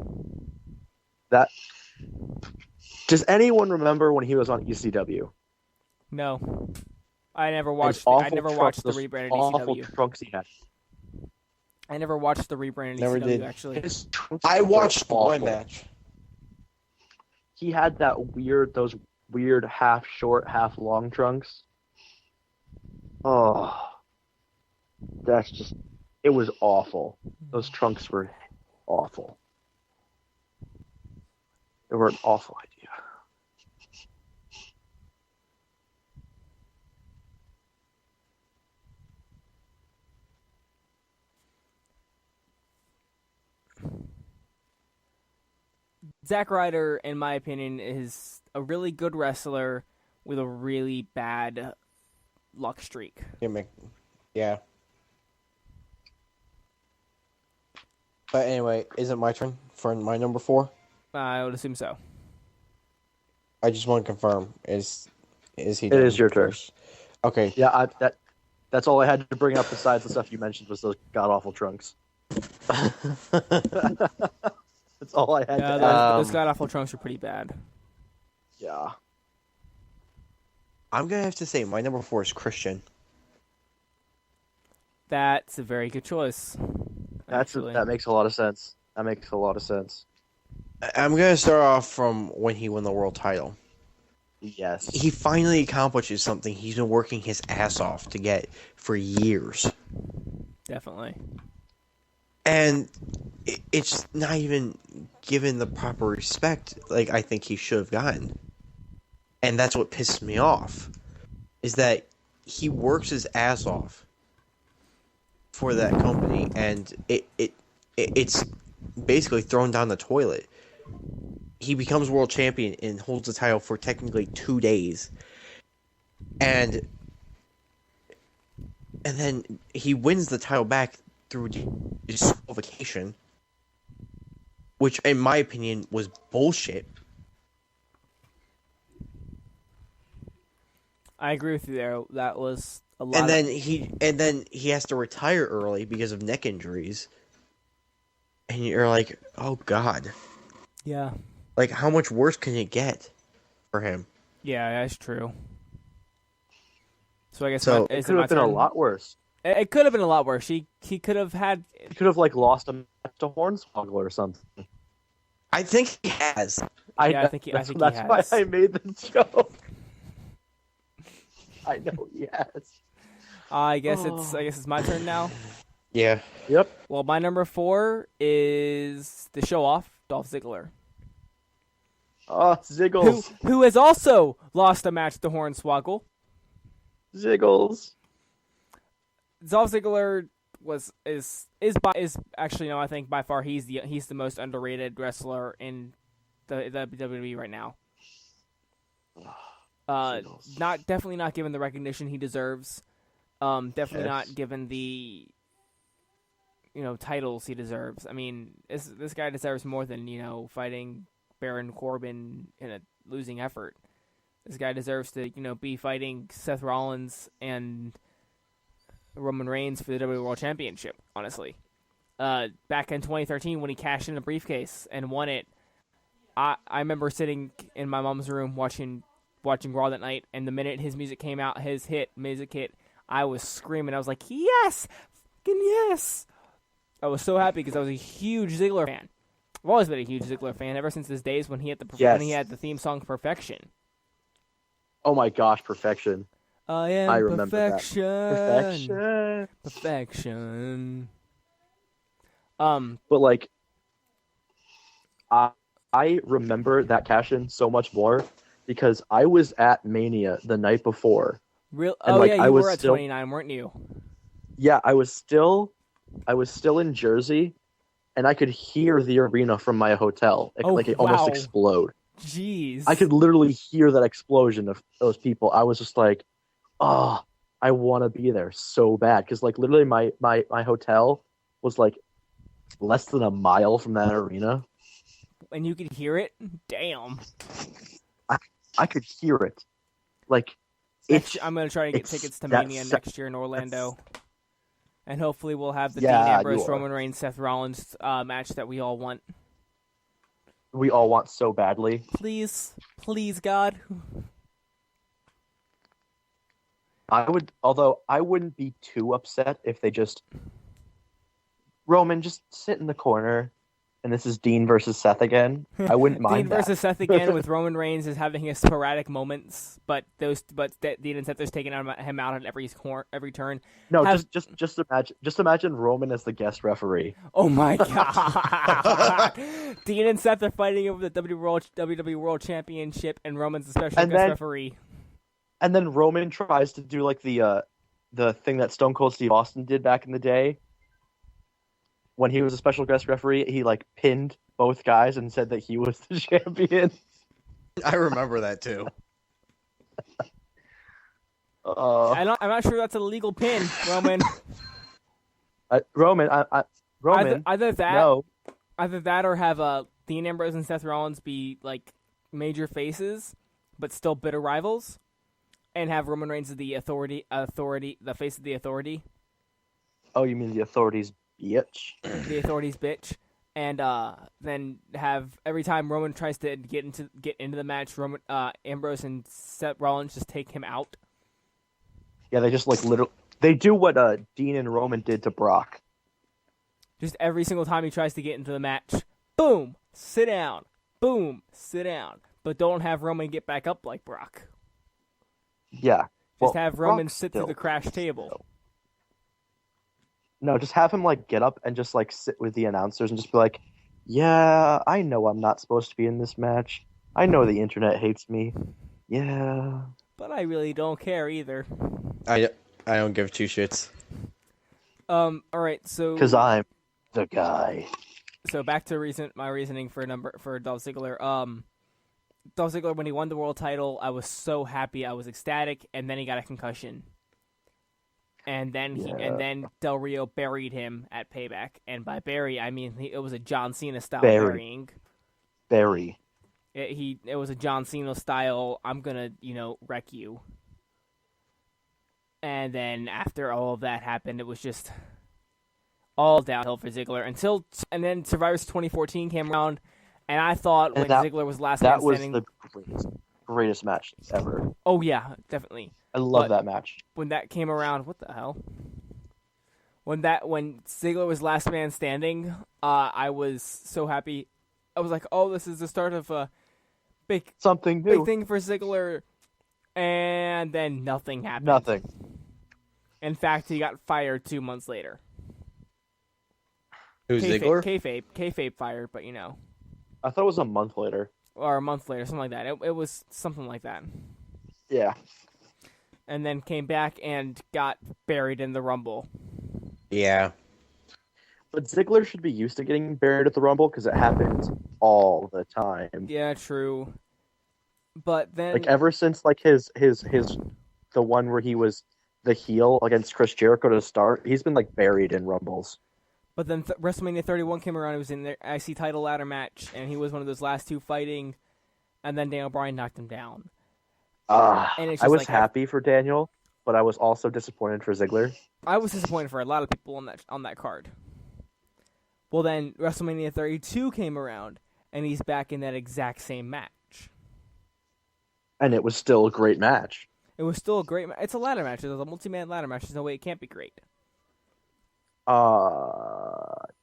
Does anyone remember when he was on ECW? No. I never watched the rebranded awful ECW. Trunks he had. I never watched the rebranded Never ECW, did. actually. I watched one match. He had those weird half short, half long trunks. Oh, it was awful. Those trunks were awful. They were an awful idea. Zack Ryder, in my opinion, is a really good wrestler with a really bad luck streak. Yeah. But anyway, is it my turn for my number 4? I would assume so. I just want to confirm. Is he? It is your turn. Okay. Yeah, that's all I had to bring up besides the stuff you mentioned was those god-awful trunks. That's all I had to add. Those god-awful trunks are pretty bad. Yeah. I'm going to have to say my number 4 is Christian. That's a very good choice. That makes a lot of sense. That makes a lot of sense. I'm going to start off from when he won the world title. Yes. He finally accomplishes something he's been working his ass off to get for years. Definitely. And it's not even given the proper respect like I think he should have gotten. And that's what pisses me off. Is that he works his ass off for that company, and it's basically thrown down the toilet. he becomes world champion and holds the title for technically 2 days, and then he wins the title back through disqualification, which, in my opinion, was bullshit. I agree with you there. That was a lot. And then he has to retire early because of neck injuries. And you're like, oh god, Yeah. like how much worse can it get for him? Yeah, that's true. So I guess So, It could have been a lot worse. It could have been a lot worse. He could have had. He could have like lost a match to Hornswoggle or something. I think he has. Yeah, I think he that's has. why I made the joke. I know he has. I guess it's my turn now. Yeah. Yep. Well, my number 4 is the show off, Dolph Ziggler, Oh, Ziggles. who has also lost a match to Hornswoggle. Ziggles. Dolph Ziggler is actually, no, I think by far he's the most underrated wrestler in the WWE right now. Definitely not given the recognition he deserves. Definitely not given the titles he deserves. I mean, this guy deserves more than fighting Baron Corbin in a losing effort. This guy deserves to be fighting Seth Rollins and Roman Reigns for the WWE World Championship. Honestly, back in 2013 when he cashed in a briefcase and won it, I remember sitting in my mom's room watching Raw that night, and the minute his music came out, his music hit, I was screaming. I was like, yes, fucking yes! I was so happy because I was a huge Ziggler fan. I've always been a huge Ziggler fan ever since his days when he had the theme song Perfection. Oh my gosh, Perfection. I remember perfection. Perfection. Perfection. But like, I remember that cash in so much more because I was at Mania the night before. Real? And, Oh like, yeah, I you was were at still- 29, weren't you? Yeah, I was still in Jersey, and I could hear the arena from my hotel. It almost wow. explode. Jeez. I could literally hear that explosion of those people. I was just like, oh, I want to be there so bad. Because, like, literally my hotel was, like, less than a mile from that arena. And you could hear it? Damn. I could hear it. Like, I'm going to try to get it's tickets to that Mania se- next year in Orlando. And hopefully we'll have the Yeah, Dean Ambrose, you are. Roman Reigns, Seth Rollins match that we all want. we all want so badly. Please. Please, God. Although I wouldn't be too upset if they just Roman just sit in the corner, and this is Dean versus Seth again. I wouldn't mind Dean that. versus Seth again with Roman Reigns is having his sporadic moments, but Dean and Seth is taking him out at every turn. No, have- just imagine Roman as the guest referee. Oh my God! Dean and Seth are fighting over the WWE World Championship, and Roman's the special And guest then- referee. And then Roman tries to do like the thing that Stone Cold Steve Austin did back in the day. When he was a special guest referee, he like pinned both guys and said that he was the champion. I remember that too. I'm not sure that's a legal pin, Roman. Roman, Roman, Either that, no. Either that, or have Dean Ambrose and Seth Rollins be like major faces, but still bitter rivals, and have Roman Reigns as the the face of the authority, Oh, you mean the authorities, bitch? the authority's bitch, and then have every time Roman tries to get into the match, Ambrose and Seth Rollins just take him out. Yeah, they just like literally. They do what Dean and Roman did to Brock. Just every single time he tries to get into the match, boom, sit down, boom, sit down, but don't have Roman get back up like Brock. Yeah. Just Well, have Roman Brock sit through still- the crash table. No, just have him like get up and just like sit with the announcers and just be like, "Yeah, I know I'm not supposed to be in this match. I know the internet hates me. Yeah." But I really don't care either. I don't give two shits. All right, so Because I'm the guy. So back to my reasoning for Dolph Ziggler. Dolph Ziggler, when he won the world title, I was so happy, I was ecstatic, and then he got a concussion. And then Del Rio buried him at Payback, and by bury I mean it was a John Cena style burying. Bury. It was a John Cena style. I'm gonna wreck you. And then after all of that happened, it was just all downhill for Ziggler and then Survivor 2014 came around, and I thought Ziggler was last man standing. That was the greatest match ever. Oh yeah, definitely. I love that match. When that came around, what the hell? When Ziggler was last man standing, I was so happy. I was like, "Oh, this is the start of a big thing for Ziggler," and then nothing happened. Nothing. In fact, he got fired 2 months later. Who's Ziggler? Kayfabe fired, but I thought it was a month later. Or a month later, something like that. It was something like that. Yeah. And then came back and got buried in the Rumble. Yeah. But Ziggler should be used to getting buried at the Rumble because it happens all the time. Yeah, true. But then, like ever since like his the one where he was the heel against Chris Jericho to start, he's been like buried in Rumbles. But then WrestleMania 31 came around. He was in the IC title ladder match, and he was one of those last two fighting. And then Daniel Bryan knocked him down. I was happy for Daniel, but I was also disappointed for Ziggler. I was disappointed for a lot of people on that card. Well, then WrestleMania 32 came around, and he's back in that exact same match. And it was still a great match. It was still a great match. It's a ladder match. It's a multi-man ladder match. There's no way it can't be great.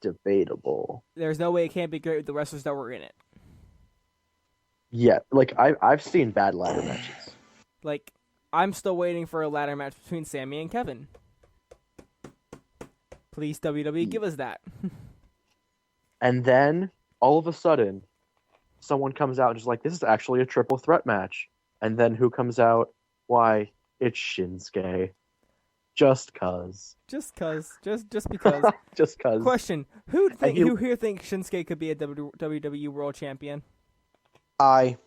Debatable. There's no way it can't be great with the wrestlers that were in it. Yeah, like I've seen bad ladder matches. Like, I'm still waiting for a ladder match between Sammy and Kevin. Please, WWE, give us that. And then, all of a sudden, someone comes out and just like, this is actually a triple threat match. And then who comes out? Why, it's Shinsuke. Just cuz. Just cuz. Just because. Just cuz. Question: Who here thinks Shinsuke could be a WWE World Champion? My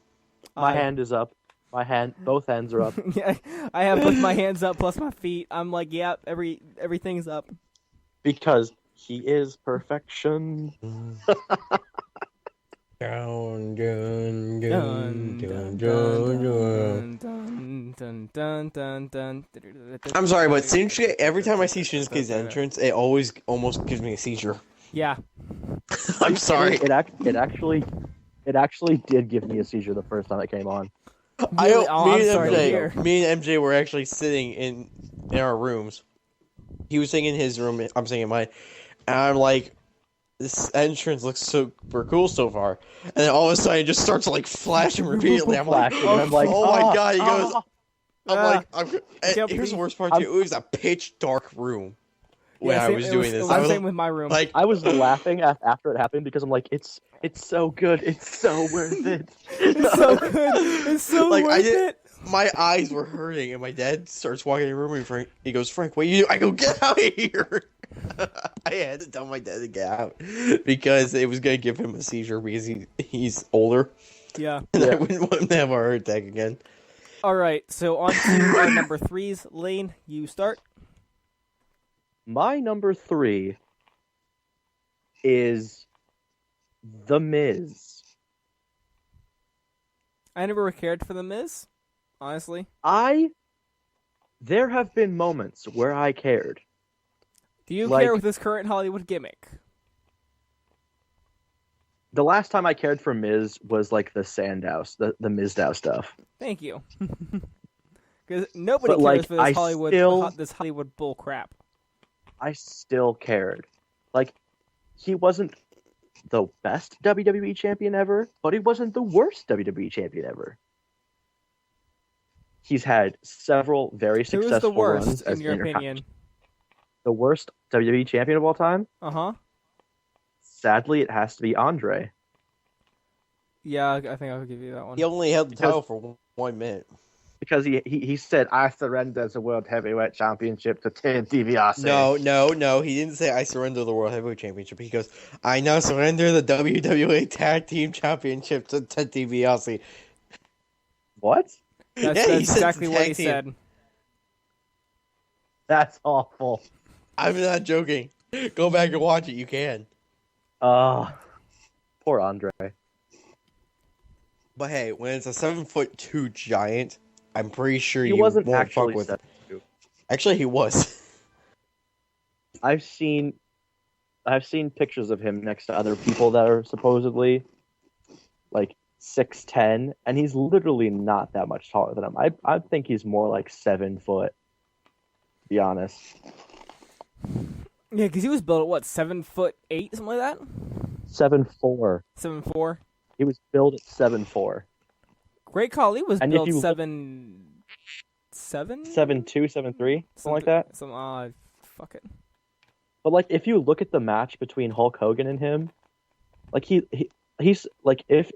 hand is up. Both hands are up. Yeah, I have both my hands up plus my feet. I'm like, yeah, everything's up. Because he is perfection. I'm sorry, but Shinsuke, every time I see Shinsuke's entrance, it always almost gives me a seizure. Yeah. I'm sorry. It actually did give me a seizure the first time it came on. Really? Me and MJ were actually sitting in our rooms. He was sitting in his room, I'm sitting in mine, and I'm like, this entrance looks super cool so far. And then all of a sudden it just starts like flashing repeatedly. I'm like, oh my god, he goes, here's the worst part too, it was a pitch dark room when I was doing this. I was same with my room. Like, I was laughing after it happened because I'm like, it's so good, it's so worth it. It's so good, it's so worth it. My eyes were hurting, and my dad starts walking in the room, and he goes, Frank, what are you doing? I go, get out of here. I had to tell my dad to get out because it was going to give him a seizure because he's older. Yeah. And I wouldn't want him to have a heart attack again. All right, so on to our number threes. Lane, you start. My number 3 is The Miz. I never cared for The Miz, honestly. There have been moments where I cared. Do you care with this current Hollywood gimmick? The last time I cared for Miz was like the Sandow, the Mizdow stuff. Thank you. Because nobody cares for this this Hollywood bull crap. I still cared. Like, he wasn't the best WWE champion ever, but he wasn't the worst WWE champion ever. He's had several very successful runs. Who is the worst, in your opinion? The worst WWE champion of all time? Uh-huh. Sadly, it has to be Andre. Yeah, I think I'll give you that one. He only held the title for 1 minute. because he said, "I surrender the World Heavyweight Championship to Ted DiBiase." No. He didn't say I surrender the World Heavyweight Championship. He goes, I now surrender the WWE Tag Team Championship to Ted DiBiase. What? That's, Yeah, he that's said exactly what he tag team. said. That's awful. I'm not joking. Go back and watch it. You can. Poor Andre. But hey, when it's a 7'2" giant, I'm pretty sure He you wasn't won't actually fuck with. 7'2". Actually, he was. I've seen pictures of him next to other people that are supposedly like 6'10", and he's literally not that much taller than him. I think he's more like 7 foot. To be honest. Yeah, because he was built at what, 7'8", something like that. 7'4". 7'4". He was built at 7'4". Great Khali was And if built you- 7'7", 7'2", 7'3", something like that. Fuck it. But like, if you look at the match between Hulk Hogan and him, like he's like, if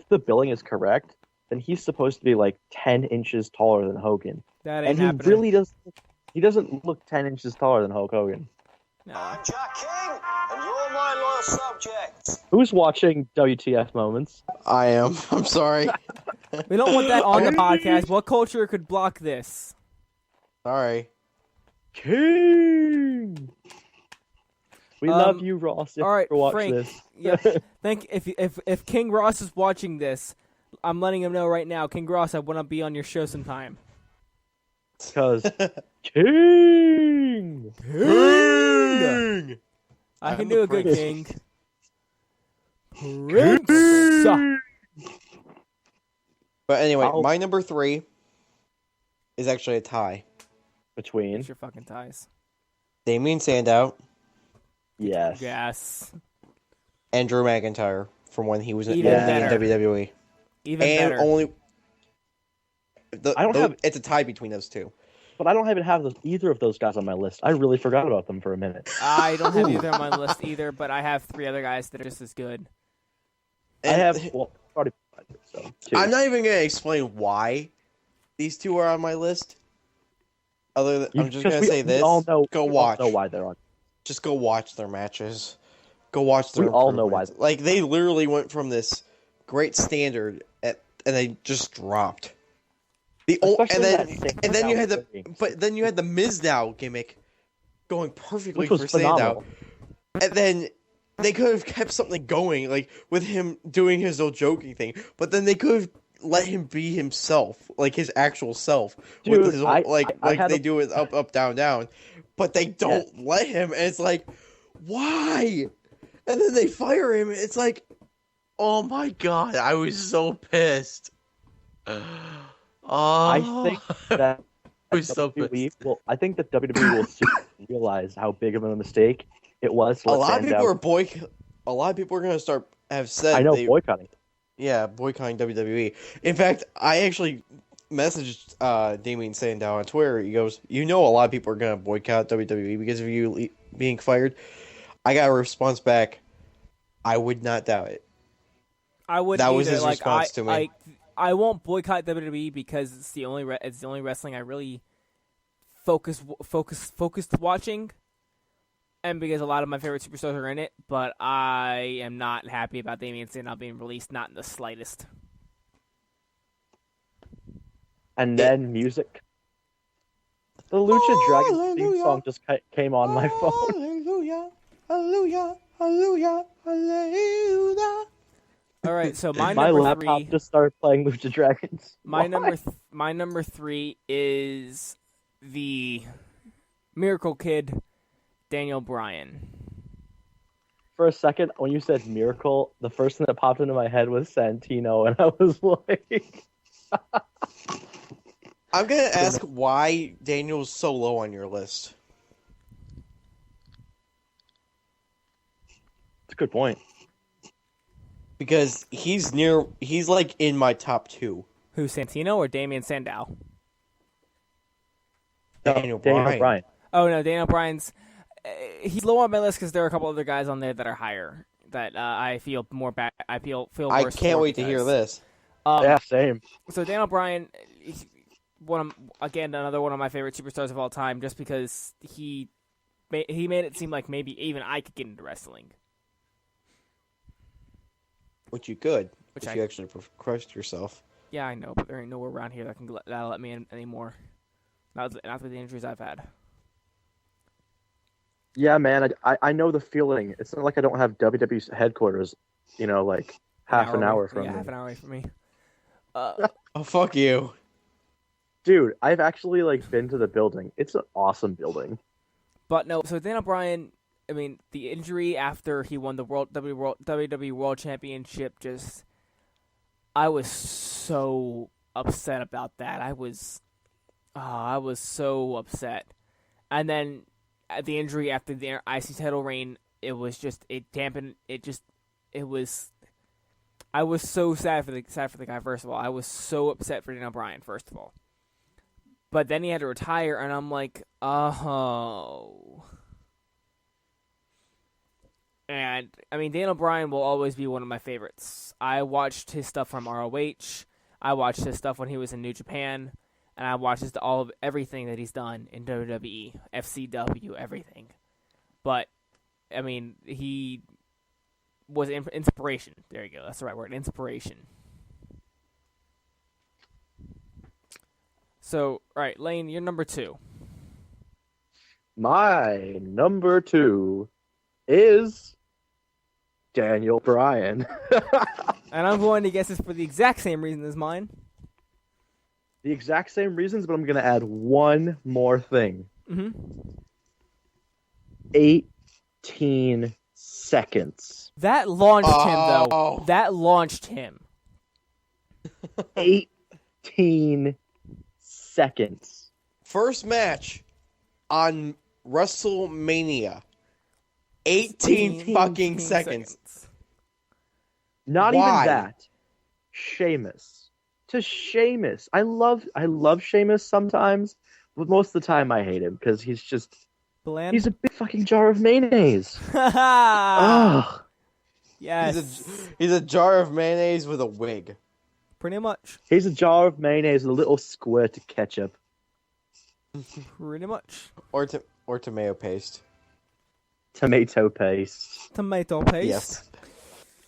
the billing is correct, then he's supposed to be like 10 inches taller than Hogan, That ain't and he happening. really does. He doesn't look 10 inches taller than Hulk Hogan. No. I'm Jack King, and you're my loyal subjects. Who's watching WTF moments? I am. I'm sorry. We don't want that on the podcast. What culture could block this? Sorry. King. We love you, Ross. If all right, you watch Frank. this. Yeah, if King Ross is watching this, I'm letting him know right now. King Ross, I want to be on your show sometime. Because King. I can I'm do a a good prince. King. Prince. But anyway, I'll- my number 3 is actually a tie. Between. It's your fucking ties. Damien Sandow Yes. Yes. and Drew McIntyre from when he was in, Even only in better. WWE. Even And better. only. I don't have- It's a tie between those two. But I don't even have either of those guys on my list. I really forgot about them for a minute. I don't have either on my list either, but I have 3 other guys that are just as good. I And have, well, already, so, 2. I'm not even gonna explain why these two are on my list. I'm just gonna say this. We all know, Go we all watch. know why they're on. Just go watch their matches. Go watch their. We all know why. improvements. Like they literally went from this great standard and they just dropped. Especially And then you had the thing, but then you had the Mizdow gimmick going perfectly which was for phenomenal. Sandow. And then they could have kept something going, like with him doing his old joking thing. But then they could have let him be himself, like his actual self, Dude, with his I had they a- do with up, down, down. But they don't let him, and it's like, why? And then they fire him. It's like, oh my god, I was so pissed. I think that I was so WWE pissed. will. I think that WWE will soon realize how big of a mistake it was. To A let lot of Sandow- people are A lot of people are gonna have said. I know they, boycotting. Yeah, boycotting WWE. In fact, I actually messaged Damien Sandow on Twitter. He goes, "You know, a lot of people are gonna boycott WWE because of you being fired." I got a response back. I would not doubt it. I would. That was either. his Like, response to me. I won't boycott WWE because it's the only wrestling I really focused watching, and because a lot of my favorite superstars are in it. But I am not happy about Damien Sandow being released, not in the slightest. And then music. The Lucha Dragons theme Hallelujah. song just came on my phone. Hallelujah, hallelujah, hallelujah, hallelujah. All right, so my My number laptop 3. just started playing Lucha Dragons. My Why? number 3 is the Miracle Kid, Daniel Bryan. For a second, when you said Miracle, the first thing that popped into my head was Santino, and I was like, I'm gonna ask why Daniel's so low on your list. it's a good point. Because he's like in my top 2. Who, Santino or Damien Sandow? Daniel Daniel Bryan. Bryan. Oh no, Daniel Bryan's. He's low on my list because there are a couple other guys on there that are higher. That I feel more bad. I feel I worse. can't for wait to hear because, this. Yeah, same. So Daniel Bryan, another one of my favorite superstars of all time, just because he made it seem like maybe even I could get into wrestling. Which you could, Which if I- you actually crushed yourself. Yeah, I know, but there ain't nowhere around here that'll let me in anymore. Not with the injuries I've had. Yeah, man, I know the feeling. It's not like I don't have WWE's headquarters, like half an hour from me. half an hour away from me. Oh, fuck you. Dude, I've actually been to the building. It's an awesome building. But no, so Daniel Bryan, I mean, the injury after he won the WWE World Championship, I was so upset about that. I was so upset. And then the injury after the IC title reign, I was so sad for the guy. First of all, I was so upset for Daniel Bryan. First of all, but then he had to retire, and I'm like, oh. And I mean, Daniel Bryan will always be one of my favorites. I watched his stuff from ROH. I watched his stuff when he was in New Japan, and I watched everything that he's done in WWE, FCW, everything. But I mean, he was inspiration. There you go. That's the right word. Inspiration. So, all right, Lane, you're number 2. My number 2 is Daniel Bryan. And I'm going to guess this for the exact same reason as mine. The exact same reasons, but I'm going to add one more thing. Mm-hmm. 18 seconds. That launched him, Oh. though. That launched him. 18 seconds. First match on WrestleMania. 18 fucking seconds. Not Why? even that. Sheamus. To Sheamus. I love Sheamus sometimes, but most of the time I hate him because he's Bland. a big fucking jar of mayonnaise. Ah, Ugh. yes. He's a jar of mayonnaise with a wig. Pretty much. He's a jar of mayonnaise with a little squirt of ketchup. Pretty much. Or tomato paste. Tomato paste. Tomato paste. Yes.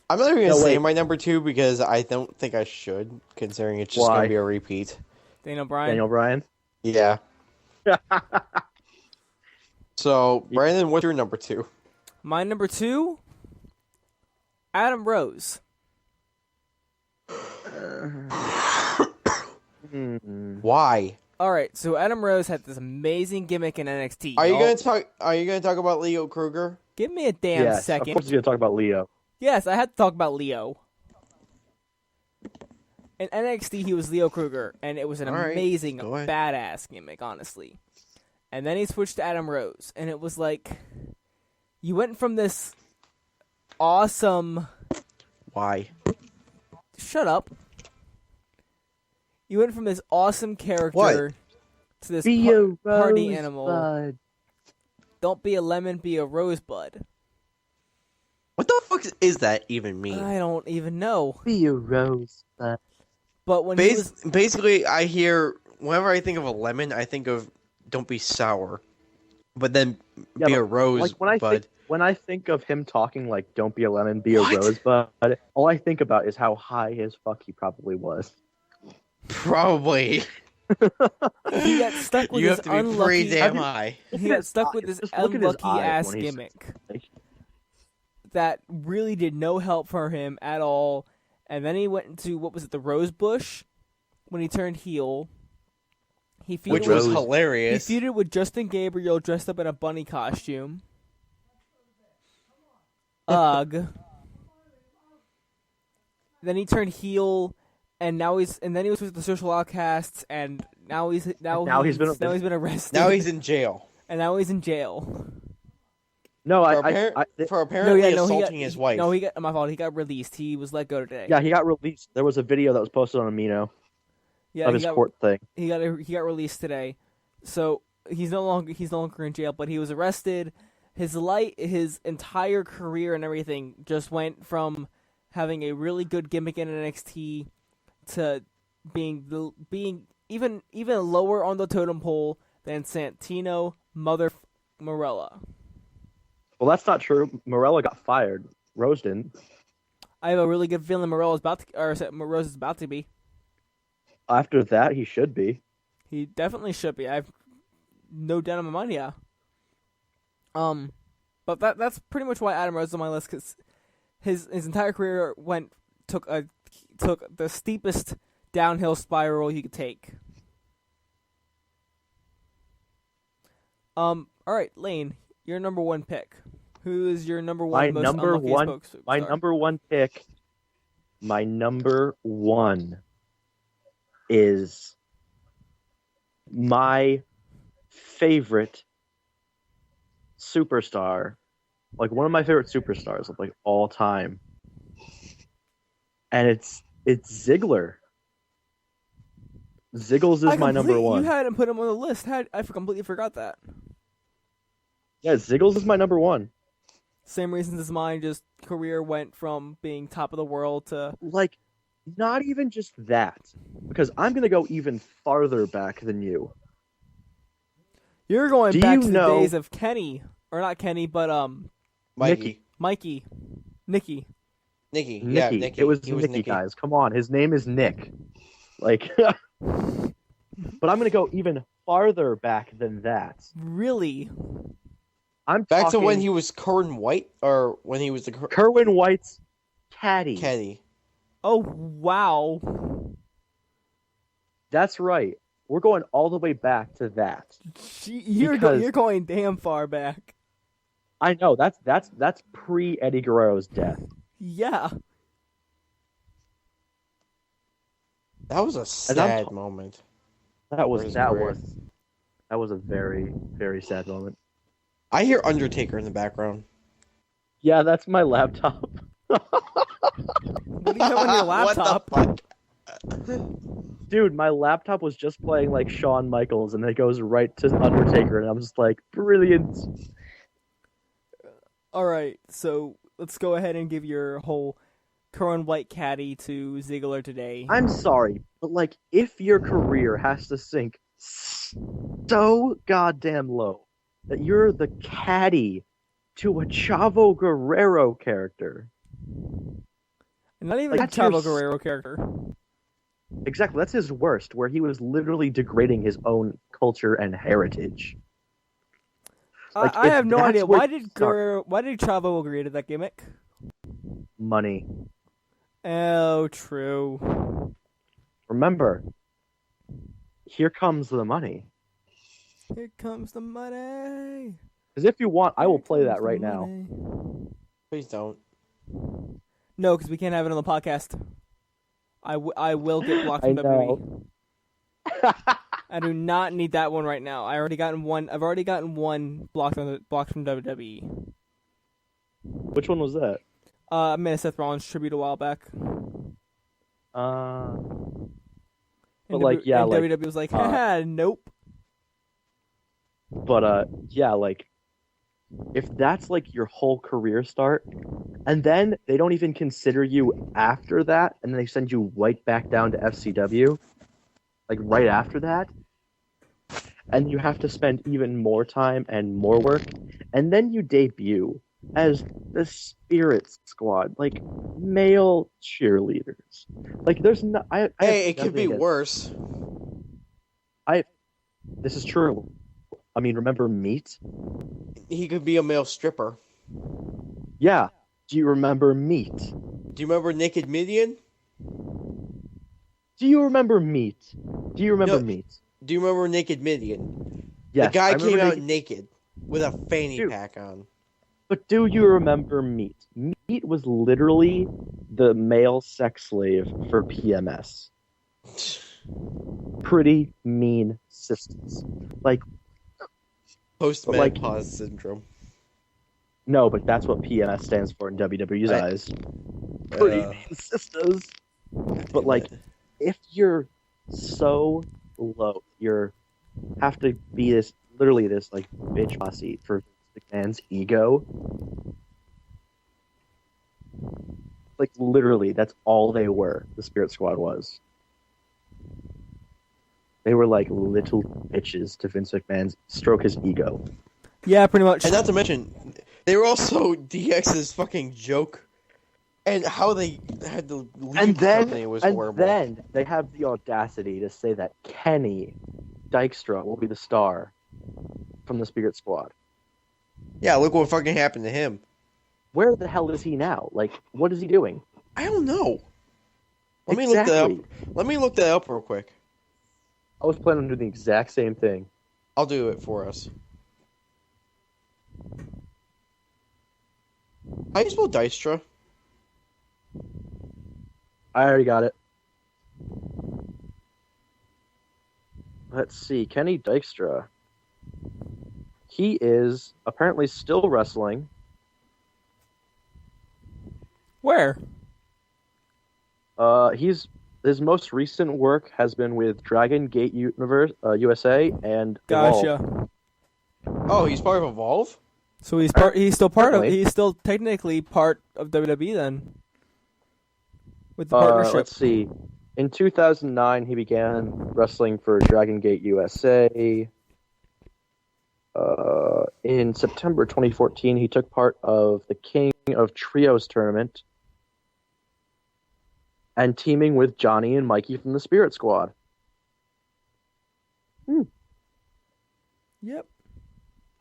I'm not even going to No, say wait. my number 2 because I don't think I should, considering it's just Why? going to be a repeat. Daniel Bryan. Daniel Bryan. Yeah. So, Brandon, what's your number 2? My number 2, Adam Rose. Why? All right, so Adam Rose had this amazing gimmick in NXT. Are you y'all. going to talk? Are you going to talk about Leo Kruger? Give me a damn Yes, of second. course he's gonna talk about Leo. Yes, I had to talk about Leo. In NXT, he was Leo Kruger, and it was an All right, amazing, go ahead. badass gimmick, honestly. And then he switched to Adam Rose, and it was like, you went from this awesome... Why? Shut up. You went from this awesome character What? to this Be a party animal. rosebud. Don't be a lemon, be a rosebud. What the fuck is that even mean? I don't even know. Be a rosebud. But when he was... Basically, I hear whenever I think of a lemon, I think of don't be sour, but then Yeah, be but, a rose Like bud. when I think of him talking like "Don't be a lemon, be a What? rosebud," all I think about is how high as fuck he probably was. Probably. He got stuck with You this have to be unlucky... pretty damn Have you- high. He got stuck with this Just look at his unlucky eyes ass when he's- gimmick that really did no help for him at all. And then he went into, what was it, the Rose Bush when he turned heel. He feuded Which with, was Rose. he hilarious. feuded with Justin Gabriel dressed up in a bunny costume. Ugh. Then he turned heel, and then he was with the Social Outcasts, and now he's been arrested. Now he's in jail and now he's in jail. No, for apparently he assaulting got, his wife. No, he got my fault. He got released. He was let go today. yeah, he got released. There was a video that was posted on Amino yeah, of he his got, court thing. he got released today. So he's no longer in jail, but he was arrested. His entire career and everything just went from having a really good gimmick in NXT to being even lower on the totem pole than Santino Marella. Well, that's not true. Morella got fired. Rose didn't. I have a really good feeling Rose is about to be. After that, he should be. He definitely should be. I have no doubt in my mind. Yeah. But that's pretty much why Adam Rose is on my list, because his entire career took the steepest downhill spiral he could take. All right, Lane, your number one pick. Who is your number one most unlucky spokesperson? My number one pick. My number one is my favorite superstar, like one of my favorite superstars of like all time, and it's Ziggler. Ziggles is my number one. You hadn't put him on the list. I completely forgot that. Yeah, Ziggles is my number one. Same reasons as mine. Just career went from being top of the world to Like, not even just that, because I'm gonna go even farther back than you. You're going Do back you to the know- days of Kenny, or not Kenny, but Mikey. Nicky. Nicky. Nicky. Yeah, Nicky. It was He Nicky, guys. Come on, his name is Nick. Like, but I'm gonna go even farther back than that. Really? I'm Back talking to when he was Kerwin White, or when he was the Kerwin White's caddy. Kenny. Oh wow! That's right. We're going all the way back to that. You're Because- going damn far back. I know that's pre Eddie Guerrero's death. Yeah. That was a sad moment. That was Where's that Guerrero? was that was a very very sad moment. I hear Undertaker in the background. Yeah, that's my laptop. What do you have on your laptop? What the fuck? Dude, my laptop was just playing like Shawn Michaels, and it goes right to Undertaker, and I'm just like, brilliant. All right, so let's go ahead and give your whole Kerwin White caddy to Ziggler today. I'm sorry, but like, if your career has to sink so goddamn low that you're the caddy to a Chavo Guerrero character, Not even like, a that's your Chavo Guerrero character. exactly, that's his worst, where he was literally degrading his own culture and heritage. Like, I if have no that's idea. where Why you did start- Why did Chavo agree to that gimmick? Money. Oh, true. Remember, here comes the money. Here comes the money. Because if you want, I will Here play comes that the right now. money. Please don't. No, because we can't have it on the podcast. I will get blocked I from know. WWE. I do not need that one right now. I've already gotten one blocked from WWE. Which one was that? I made a Seth Rollins tribute a while back. But And like, yeah, and like, WWE was like, haha, nope. but yeah, like, if that's like your whole career start, and then they don't even consider you after that, and they send you right back down to FCW, like right after that, and you have to spend even more time and more work, and then you debut as the Spirit Squad, like male cheerleaders. Like, there's no. I have Hey, it could nothing be against- worse. This is true. I mean, remember Meat? He could be a male stripper. Yeah. Do you remember Meat? Do you remember Naked Midian? Do you remember Meat? Do you remember No. Meat? Do you remember Naked Midian? Yes. the guy I remember came out Naked- naked with a fanny Dude. pack on. But do you remember Meat? Meat was literally the male sex slave for PMS. Pretty mean systems. Like, Post-menopause syndrome. no, but that's what PMS stands for in WWE's eyes. Pretty mean sisters. But like, if you're so low, you're have to be this literally this like bitch bossy for the man's ego. Like, literally, that's all they were. The Spirit Squad was. They were like little bitches to Vince McMahon stroke his ego. Yeah, pretty much. And not to mention, they were also DX's fucking joke, and how they had to leave And the company was and horrible. then they have the audacity to say that Kenny Dykstra will be the star from the Spirit Squad. Yeah, look what fucking happened to him. Where the hell is he now? Like, what is he doing? I don't know. Let me Exactly. look that up. Let me look that up real quick. I was planning on doing the exact same thing. I'll do it for us. How do you spell Dystra? I already got it. Let's see. Kenny Dykstra. He is apparently still wrestling. Where? His most recent work has been with Dragon Gate Universe, USA, and Evolve. Gotcha. Oh, he's part of Evolve? So he's still part of. Apparently. He's still technically part of WWE then. With the partnership. Let's see. In 2009, he began wrestling for Dragon Gate USA. In September 2014, he took part of the King of Trios tournament and teaming with Johnny and Mikey from the Spirit Squad. Yep.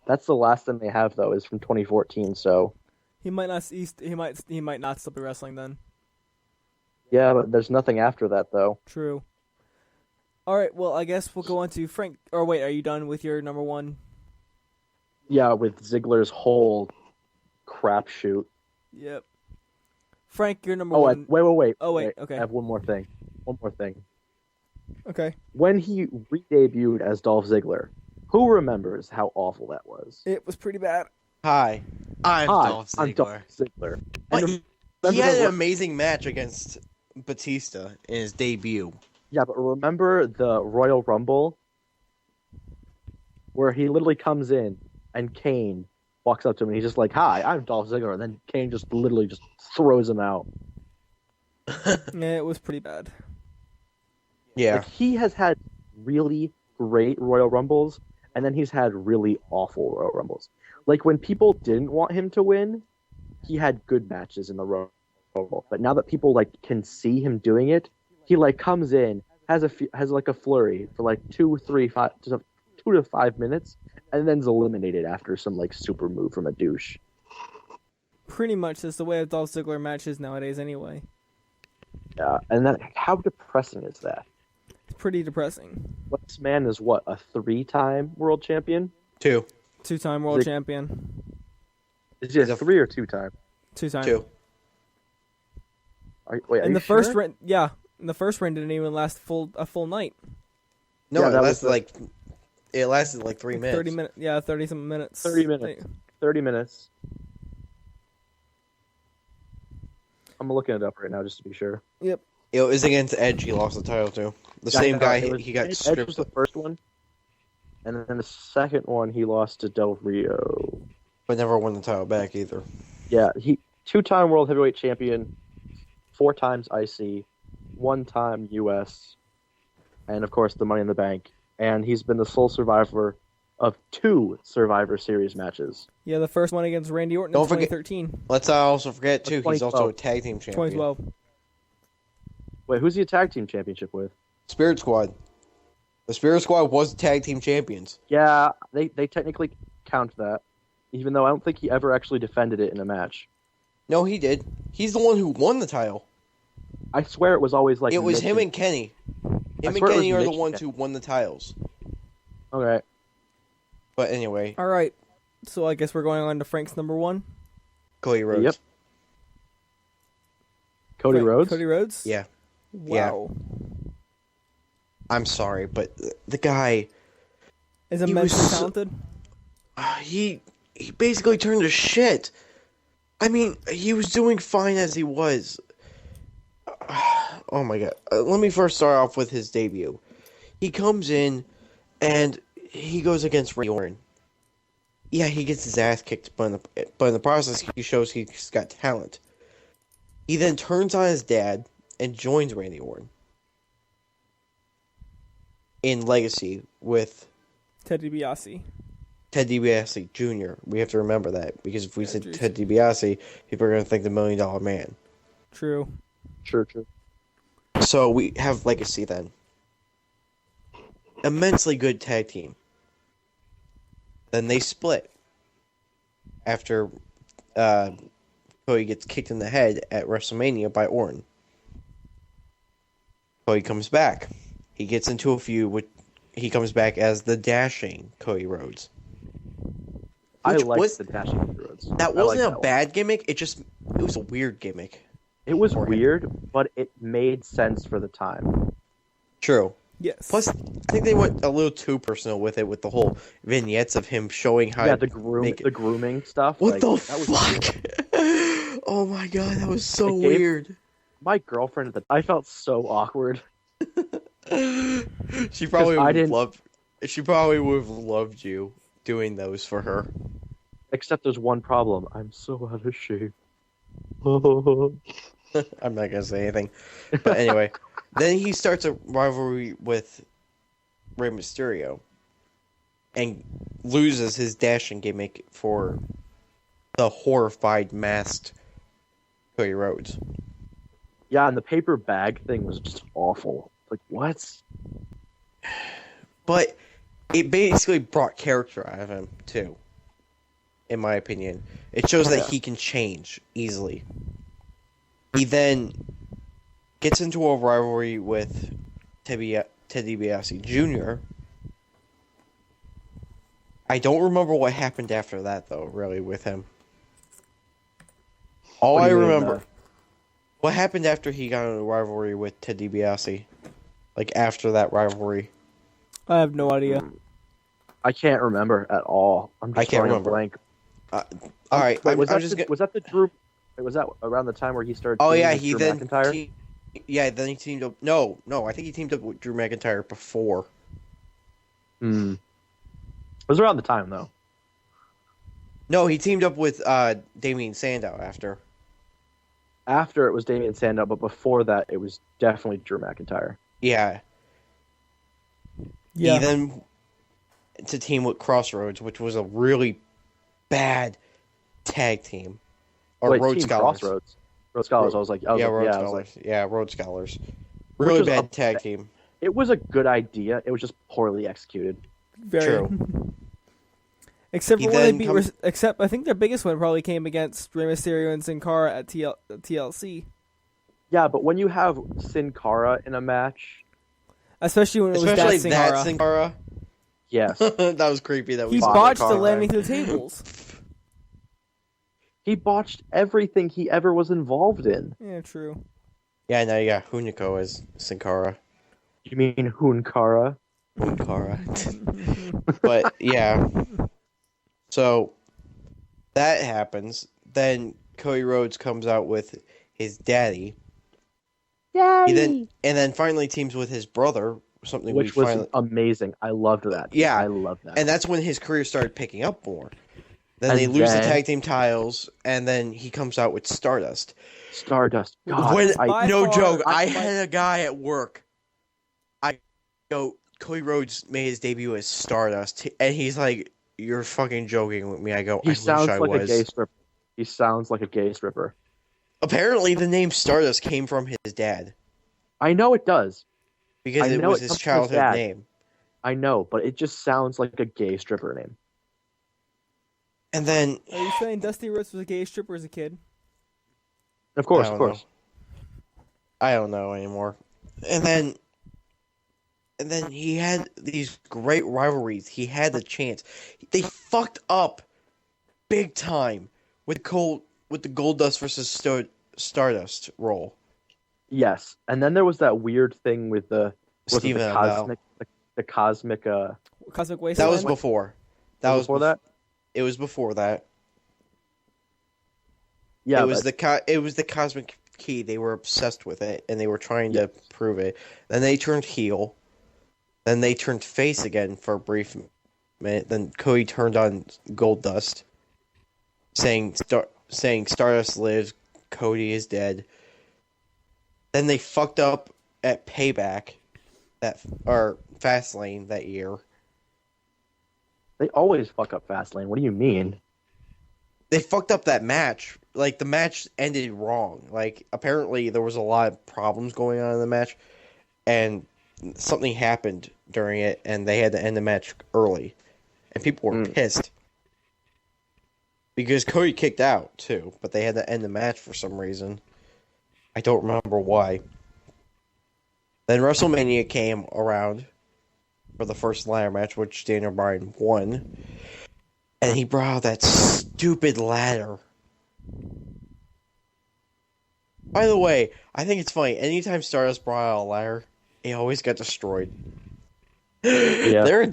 That's the last thing they have, though, is from 2014. So He might not. He might not still be wrestling then. yeah, but there's nothing after that, though. True. All right. Well, I guess we'll go on to Frank. Or wait, are you done with your number one? Yeah, with Ziggler's whole crapshoot. Yep. Frank, your number Oh, one. wait. Oh, wait, okay. I have one more thing. Okay. When he re-debuted as Dolph Ziggler, who remembers how awful that was? It was pretty bad. Hi. I'm Hi, Dolph I'm Ziggler. Dolph Ziggler. But And he remember had the- an amazing match against Batista in his debut. Yeah, but remember the Royal Rumble where he literally comes in and Kane walks up to him and he's just like, "Hi, I'm Dolph Ziggler," and then Kane just literally just throws him out. Yeah, it was pretty bad. Yeah. Like, he has had really great Royal Rumbles, and then he's had really awful Royal Rumbles. Like when people didn't want him to win, he had good matches in the Royal Rumble. But now that people like can see him doing it, he like comes in, has like a flurry for like 2 to 5 minutes, and then's eliminated after some like super move from a douche. Pretty much that's the way of Dolph Ziggler matches nowadays anyway. Yeah, and that how depressing is that? It's pretty depressing. This man is what, a 3-time world champion? 2. 2-time world Zig- champion. Is he a He's a 3 or 2-time? 2-time. 2. In the first reign, in the first reign didn't even last a full night. No, Yeah, it that was lasted the- like 3 minutes. 30 minutes. Yeah, 30-something minutes. 30 minutes. 30 minutes. I'm looking it up right now just to be sure. Yep. It was against Edge. He lost the title to. The Yeah, same guy. it was- He got Edge stripped. was the first one, and then the second one he lost to Del Rio. But never won the title back either. Yeah, he 2-time world heavyweight champion, 4 times IC, 1-time US, and of course the Money in the Bank. And he's been the sole survivor of 2 Survivor Series matches. Yeah, the first one against Randy Orton Don't in forget- 2013. Let's not also forget too. He's also 2012. a tag team champion. 2012. Wait, who's he a tag team championship with? Spirit Squad. The Spirit Squad was tag team champions. Yeah, they technically count that, even though I don't think he ever actually defended it in a match. No, he did. He's the one who won the title. I swear it was always like It was Mitch him and Kenny. Him and swear it Kenny was are the Mitch ones and- who won the titles. Okay. But anyway, All right. So I guess we're going on to Frank's number one. Cody Rhodes. Yep. Cody Frank- Rhodes. Cody Rhodes? Yeah. Yeah. Wow. I'm sorry, but the guy, Is He was immensely so- talented. he basically turned to shit. I mean, he was doing fine as he was. Oh my god. Let me first start off with his debut. He comes in and he goes against Randy Orton. Yeah, he gets his ass kicked, but in the process, he shows he's got talent. He then turns on his dad and joins Randy Orton. in Legacy with Ted DiBiase. Ted DiBiase Jr. We have to remember that because if we Yeah, said Jeez. Ted DiBiase, people are going to think the $1 Million Man. True. True. So we have Legacy then. Immensely good tag team. Then they split after Cody gets kicked in the head at WrestleMania by Orton. Cody comes back. He gets into a feud with. He comes back as the dashing Cody Rhodes. I Which liked was- the dashing Rhodes. That I liked wasn't a that one. bad gimmick. It was a weird gimmick. It was for him. weird, but it made sense for the time. True. Yes. Plus, I think they went a little too personal with it, with the whole vignettes of him showing how. Yeah, to the make it- the grooming stuff. What like, the that was fuck? Oh my god, that was so It gave- weird. My girlfriend at the I felt so awkward. She probably I would didn't- love. She probably would have loved you doing those for her. Except there's one problem. I'm so out of shape. I'm not gonna say anything, but anyway, then he starts a rivalry with Rey Mysterio, and loses his dashing gimmick for the horrified masked Cody Rhodes. Yeah, and the paper bag thing was just awful. Like, what? But it basically brought character out of him too, in my opinion. It shows that he can change easily. He then gets into a rivalry with Ted DiBiase Jr. I don't remember what happened after that, though, really, with him. All What do I you mean, remember... What happened after he got in a rivalry with Ted DiBiase? Like, after that rivalry? I have no idea. I can't remember at all. I'm just I can't drawing a remember. blank. Alright, Wait, I'm just gonna... was that the Drew? Wait, was that around the time where he started? Oh teaming yeah, with he Drew then McIntyre? then he teamed up. No, I think he teamed up with Drew McIntyre before. Hmm. It was around the time though. No, he teamed up with Damien Sandow after. After it was Damien Sandow, but before that, it was definitely Drew McIntyre. Yeah. Yeah. He then to team with Crossroads, which was a really bad tag team. Or Wait, Road Team Scholars. Crossroads. Road Scholars. I was like, Road I was Scholars. like, Yeah, Road Scholars. Which Really was bad a- tag team. it was a good idea. It was just poorly executed. Very. True. Except He for when they then beat. comes- Except I think their biggest one probably came against Rey Mysterio and Sin Cara at TLC. Yeah, but when you have Sin Cara in a match, Especially when it was Especially Sin that Cara. Sin Cara. yes, That was creepy. That we He saw botched Sin the Cara. landing through the tables. he botched everything he ever was involved in. Yeah, true. Yeah, now you got Hunico as Sin Cara. You mean Hun Cara? Cara. But yeah. So that happens. Then Cody Rhodes comes out with his daddy. He then finally teams with his brother, something Which we was finally amazing. I loved that. Yeah. I loved that. and that's when his career started picking up more. Then And they lose the then- tag team titles, and then he comes out with Stardust. Stardust. God, When, by no far- joke, I I- had a guy at work. Cody Rhodes made his debut as Stardust, and he's like, "You're fucking joking with me." I go, he "I sounds wish I like was." a gay stripper. He sounds like a gay stripper. Apparently, the name Stardust came from his dad I know it does. because I it know was it his comes from his childhood dad. name. I know, but it just sounds like a gay stripper name. And then Are you saying Dusty Rhodes was a gay stripper as a kid? Of course, I of don't course. I don't know anymore. And then he had these great rivalries. He had the chance. They fucked up big time with the Goldust versus Stardust role. Yes, and then there was that weird thing with the was it Steven the Amell. cosmic the cosmic Cosmic That Wasteland? was before. before that. It was before that. Yeah, it was but- it was the cosmic key. They were obsessed with it, and they were trying to prove it. Then they turned heel. Then they turned face again for a brief minute. Then Cody turned on Goldust, saying Stardust lives, Cody is dead. Then they fucked up at Payback or Fastlane that year. They always fuck up Fastlane. What do you mean? They fucked up that match. Like, the match ended wrong. Like, apparently there was a lot of problems going on in the match, and something happened during it, and they had to end the match early. And people were pissed. Because Cody kicked out, too, but they had to end the match for some reason. I don't remember why. Then WrestleMania came around for the first ladder match, which Daniel Bryan won. And he brought out that stupid ladder. By the way, I think it's funny. Anytime Stardust brought out a ladder, it always got destroyed. Yeah.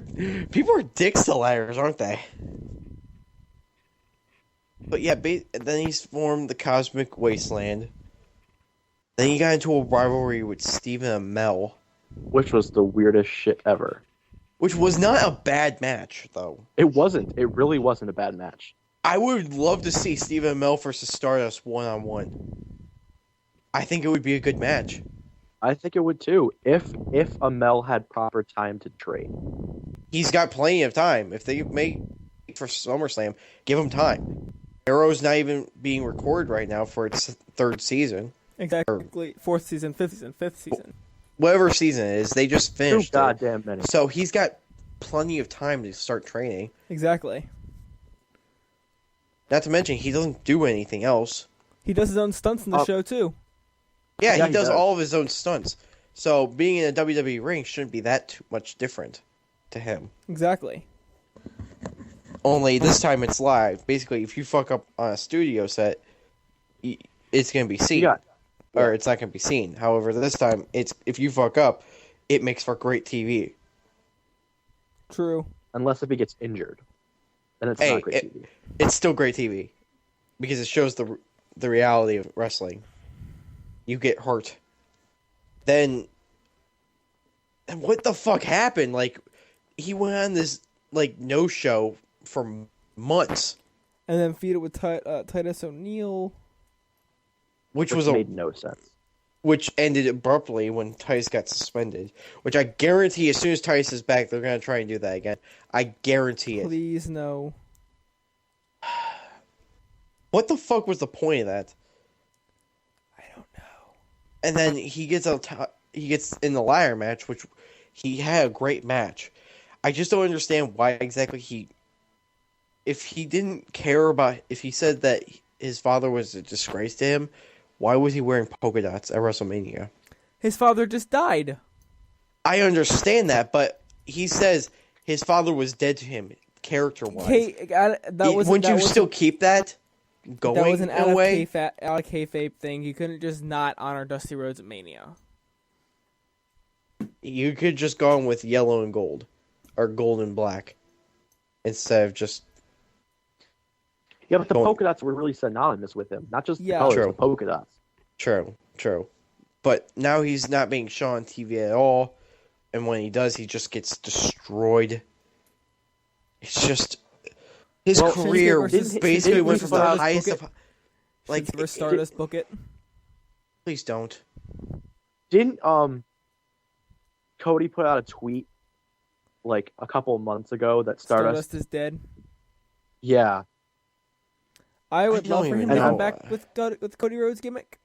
People are dicks to ladders, aren't they? But yeah, then he's formed the Cosmic Wasteland. Then he got into a rivalry with Stephen Amell, Which was the weirdest shit ever. which was not a bad match, though. It wasn't. It really wasn't a bad match. I would love to see Stephen Amell versus Stardust one-on-one. I think it would be a good match. I think it would too. If Amel had proper time to train. He's got plenty of time. If they make for SummerSlam, give him time. Arrow's not even being recorded right now for its third season. Exactly. Fourth season, fifth season. Whatever season it is, they just Too finished it. goddamn many. So he's got plenty of time to start training. Exactly. Not to mention, he doesn't do anything else. He does his own stunts in the show too. Yeah, Yeah, he he does does. all of his own stunts. So being in a WWE ring shouldn't be that too much different to him. Exactly. Only this time it's live. Basically, if you fuck up on a studio set, it's going to be seen. Or it's not going to be seen. However, this time, if you fuck up, it makes for great TV. True. Unless if he gets injured. Then it's Hey, not great TV. It's still great TV. Because it shows the reality of wrestling. You get hurt. Then, what the fuck happened? Like, he went on this, like, no-show for months. And then feud it with Titus O'Neil. Which made no sense. Which ended abruptly when Titus got suspended. Which I guarantee, as soon as Titus is back, they're going to try and do that again. I guarantee it. Please no. What the fuck was the point of that? I don't know. And then he gets in the ladder match, which he had a great match. I just don't understand why exactly if he didn't care about, if he said that his father was a disgrace to him, why was he wearing polka dots at WrestleMania? His father just died. I understand that, but he says his father was dead to him, character-wise. Okay, Wouldn't you still keep that going that was an in a way? out of kayfabe thing. You couldn't just not honor Dusty Rhodes at Mania. You could just go on with yellow and gold, or gold and black, instead of just... Yeah, but the polka dots were really synonymous with him. Not just the colors, True. the polka dots. True. But now he's not being shown on TV at all, and when he does, he just gets destroyed. It's just... His career basically went from the highest of... Like, Stardust book it. Please don't. Didn't Cody put out a tweet like a couple of months ago that Stardust is dead. Yeah. I would love for him to know. come back with Cody Rhodes' gimmick.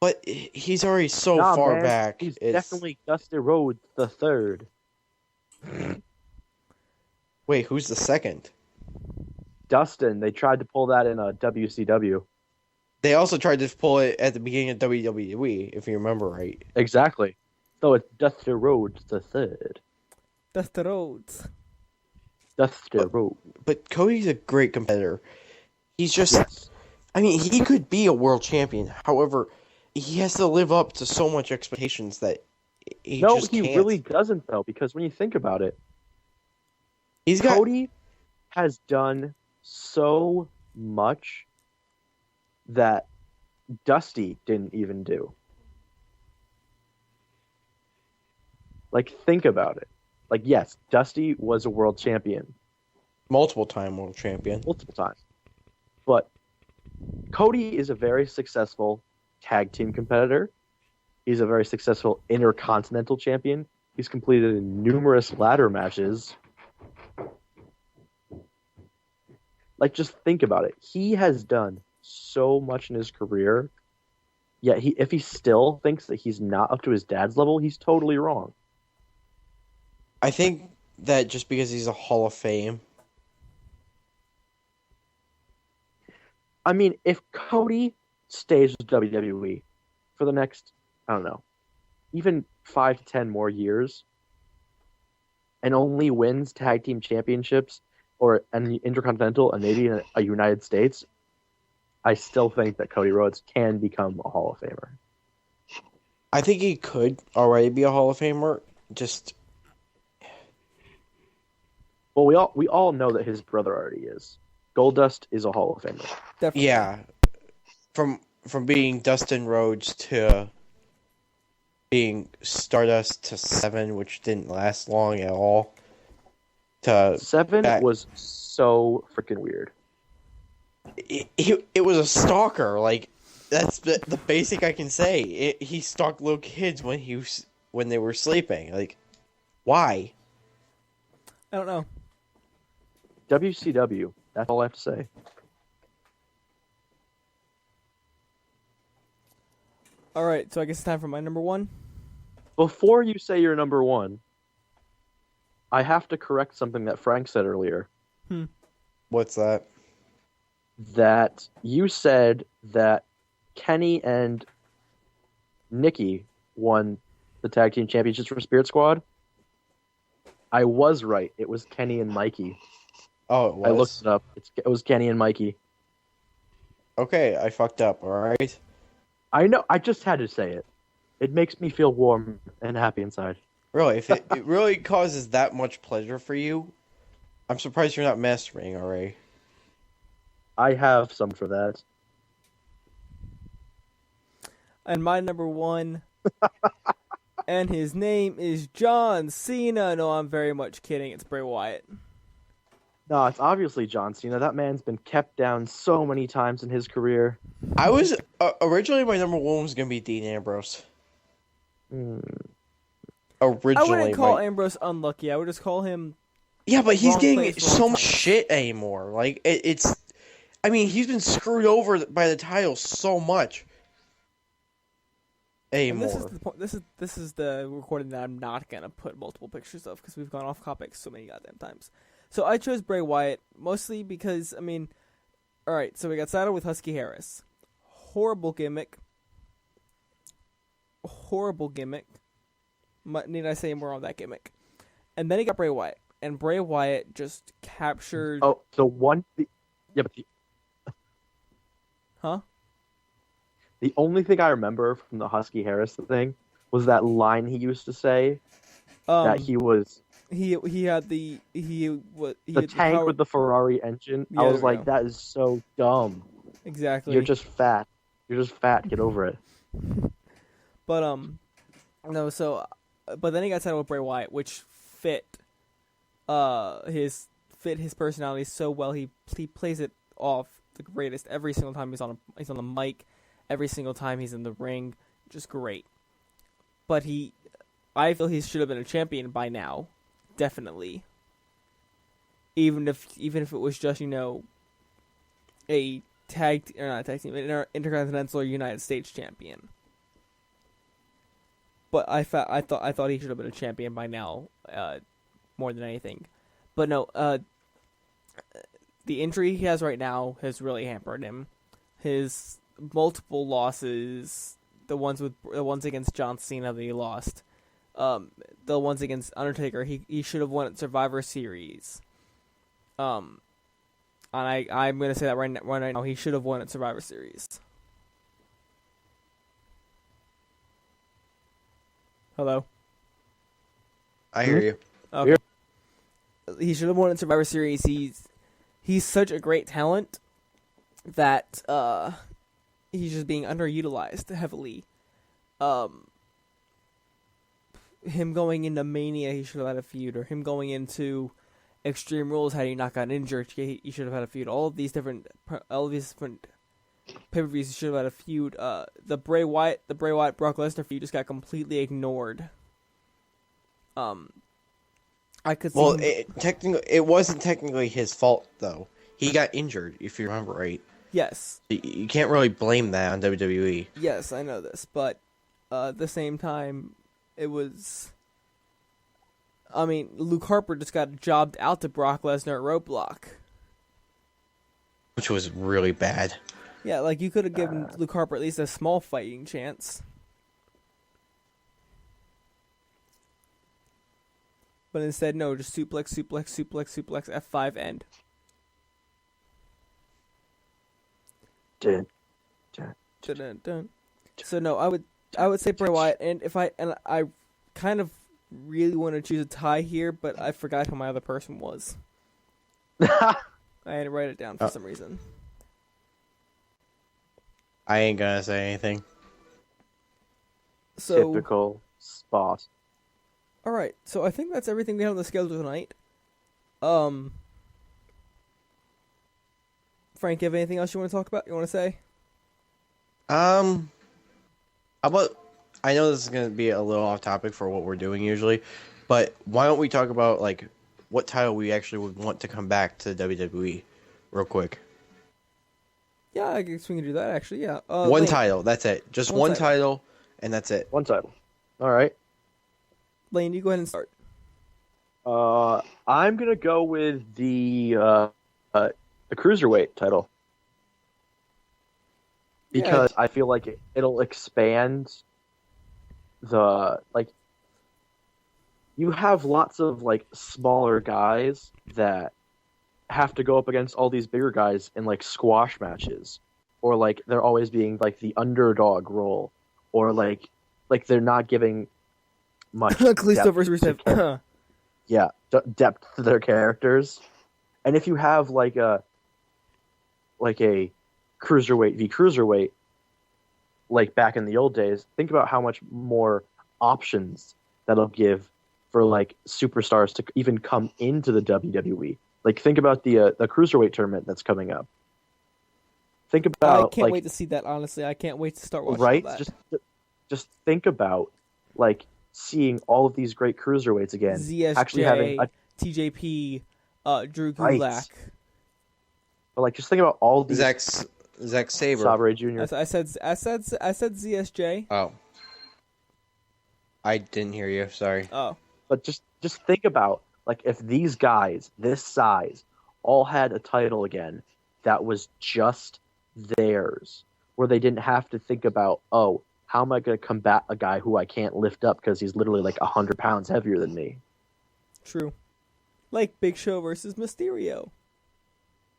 But he's already so Nah, far man, back. He's definitely Dusty Rhodes the third. Wait, who's the second? Dustin. They tried to pull that in a WCW. They also tried to pull it at the beginning of WWE, if you remember right. Exactly. So it's Dusty Rhodes the third. Dusty Rhodes. Dusty Rhodes. But Cody's a great competitor. He's just... Yes. I mean, he could be a world champion. However, he has to live up to so much expectations that he just can't. Really doesn't, though, because when you think about it, He's got... Cody has done so much that Dusty didn't even do. Like, think about it. Like, yes, Dusty was a world champion. multiple-time world champion. Multiple times. But Cody is a very successful tag team competitor. He's a very successful intercontinental champion. He's completed numerous ladder matches. Like, just think about it. He has done so much in his career, yet if he still thinks that he's not up to his dad's level, he's totally wrong. I think that just because he's a Hall of Fame. I mean, if Cody stays with WWE for the next, I don't know, even 5 to 10 more years, and only wins tag team championships and the Intercontinental and maybe a United States, I still think that Cody Rhodes can become a Hall of Famer. I think he could already be a Hall of Famer. Just Well, we all know that his brother already is. Goldust is a Hall of Famer. Definitely. yeah, from being Dustin Rhodes to being Stardust to 7, which didn't last long at all. To 7 was so freaking weird. it was a stalker. Like, that's the basic I can say. He stalked little kids when they were sleeping. Like, why? I don't know. WCW. That's all I have to say. All right, so I guess it's time for my number one. Before you say your number one, I have to correct something that Frank said earlier. What's that? That you said that Kenny and Nikki won the tag team championships for Spirit Squad. I was right. It was Kenny and Mikey. Oh, it was? I looked it up. It was Kenny and Mikey. Okay, I fucked up, alright? I know. I just had to say it. It makes me feel warm and happy inside. Really, if it really causes that much pleasure for you, I'm surprised you're not masturbating already. I have some for that. And my number one, and his name is John Cena. No, I'm very much kidding. It's Bray Wyatt. No, it's obviously John Cena. That man's been kept down so many times in his career. I was originally my number one was gonna be Dean Ambrose. Originally, I wouldn't call Ambrose unlucky. I would just call him. Yeah, but he's wrong getting place, so wrong much time. shit anymore. Like it's, I mean, he's been screwed over by the title so much And anymore. this is the point. This is the recording that I'm not gonna put multiple pictures of because we've gone off topic so many goddamn times. So I chose Bray Wyatt mostly because I mean, all right. So we got saddled with Husky Harris. Horrible gimmick. Need I say more on that gimmick? And then he got Bray Wyatt, and Bray Wyatt just captured. Oh, the one. Yeah, but Huh? the only thing I remember from the Husky Harris thing was that line he used to say that he was he had the the had tank power- with the Ferrari engine. Yeah, I was there we like, go. that is so dumb. exactly. You're just fat. You're just fat. Get over it. But no. So, but then he got saddled with Bray Wyatt, which fit his personality so well. He plays it off the greatest every single time he's on the mic, every single time he's in the ring, just great. But I feel he should have been a champion by now, definitely. Even if it was just a not a tag team, an Intercontinental or United States champion. But I thought he should have been a champion by now, more than anything. But no, the injury he has right now has really hampered him. His multiple losses, the ones against John Cena that he lost, the ones against Undertaker, he should have won at Survivor Series. And I'm gonna say that right now, he should have won at Survivor Series. Hello? I hear you. Okay. He should have won at Survivor Series. He's such a great talent that he's just being underutilized heavily. Him going into Mania, he should have had a feud, or him going into Extreme Rules had he not gotten injured, he should have had a feud. All of these different pay-per-views should have had a feud. The Bray Wyatt Brock Lesnar feud just got completely ignored. I could see. Well, it wasn't technically his fault though. He got injured, if you remember right. Yes. You can't really blame that on WWE. Yes, I know this, but at the same time, it was. I mean, Luke Harper just got jobbed out to Brock Lesnar at Roadblock. Which was really bad. Yeah, like you could have given Luke Harper at least a small fighting chance. But instead, no, just suplex, F5 end. Dun, Dun, dun. So no, I would say Bray Wyatt, and I kind of really want to choose a tie here, but I forgot who my other person was. I had to write it down for some reason. I ain't gonna say anything. So Typical boss. all right, so I think that's everything we have on the schedule tonight. Frank, you have anything else you want to talk about? You want to say? How about, I know this is going to be a little off topic for what we're doing usually, but why don't we talk about, like, what title we actually would want to come back to WWE real quick? Yeah, I guess we can do that, actually, yeah. One Lane, title, that's it. Just One one title, and that's it. One title. All right. Lane, you go ahead and start. I'm gonna go with the cruiserweight title because I feel like it'll expand the, like, you have lots of like smaller guys that have to go up against all these bigger guys in like squash matches, or like they're always being like the underdog role, or like they're not giving much Kalisto versus Rusev. depth to their characters. And if you have like a cruiserweight v cruiserweight, like back in the old days, think about how much more options that'll give for like superstars to even come into the WWE. Like, think about the cruiserweight tournament that's coming up. Think about, I can't wait to see that. Honestly, I can't wait to start watching right? that. Just think about like seeing all of these great cruiserweights again. ZSJ, actually having TJP, Drew Right. Gulak. But like, just think about all these Zack Sabre. Sabre Jr. I said ZSJ. Oh. I didn't hear you, sorry. Oh, But just think about, like, if these guys this size all had a title again that was just theirs, where they didn't have to think about, oh, how am I going to combat a guy who I can't lift up because he's literally like 100 pounds heavier than me? true. Like Big Show versus Mysterio.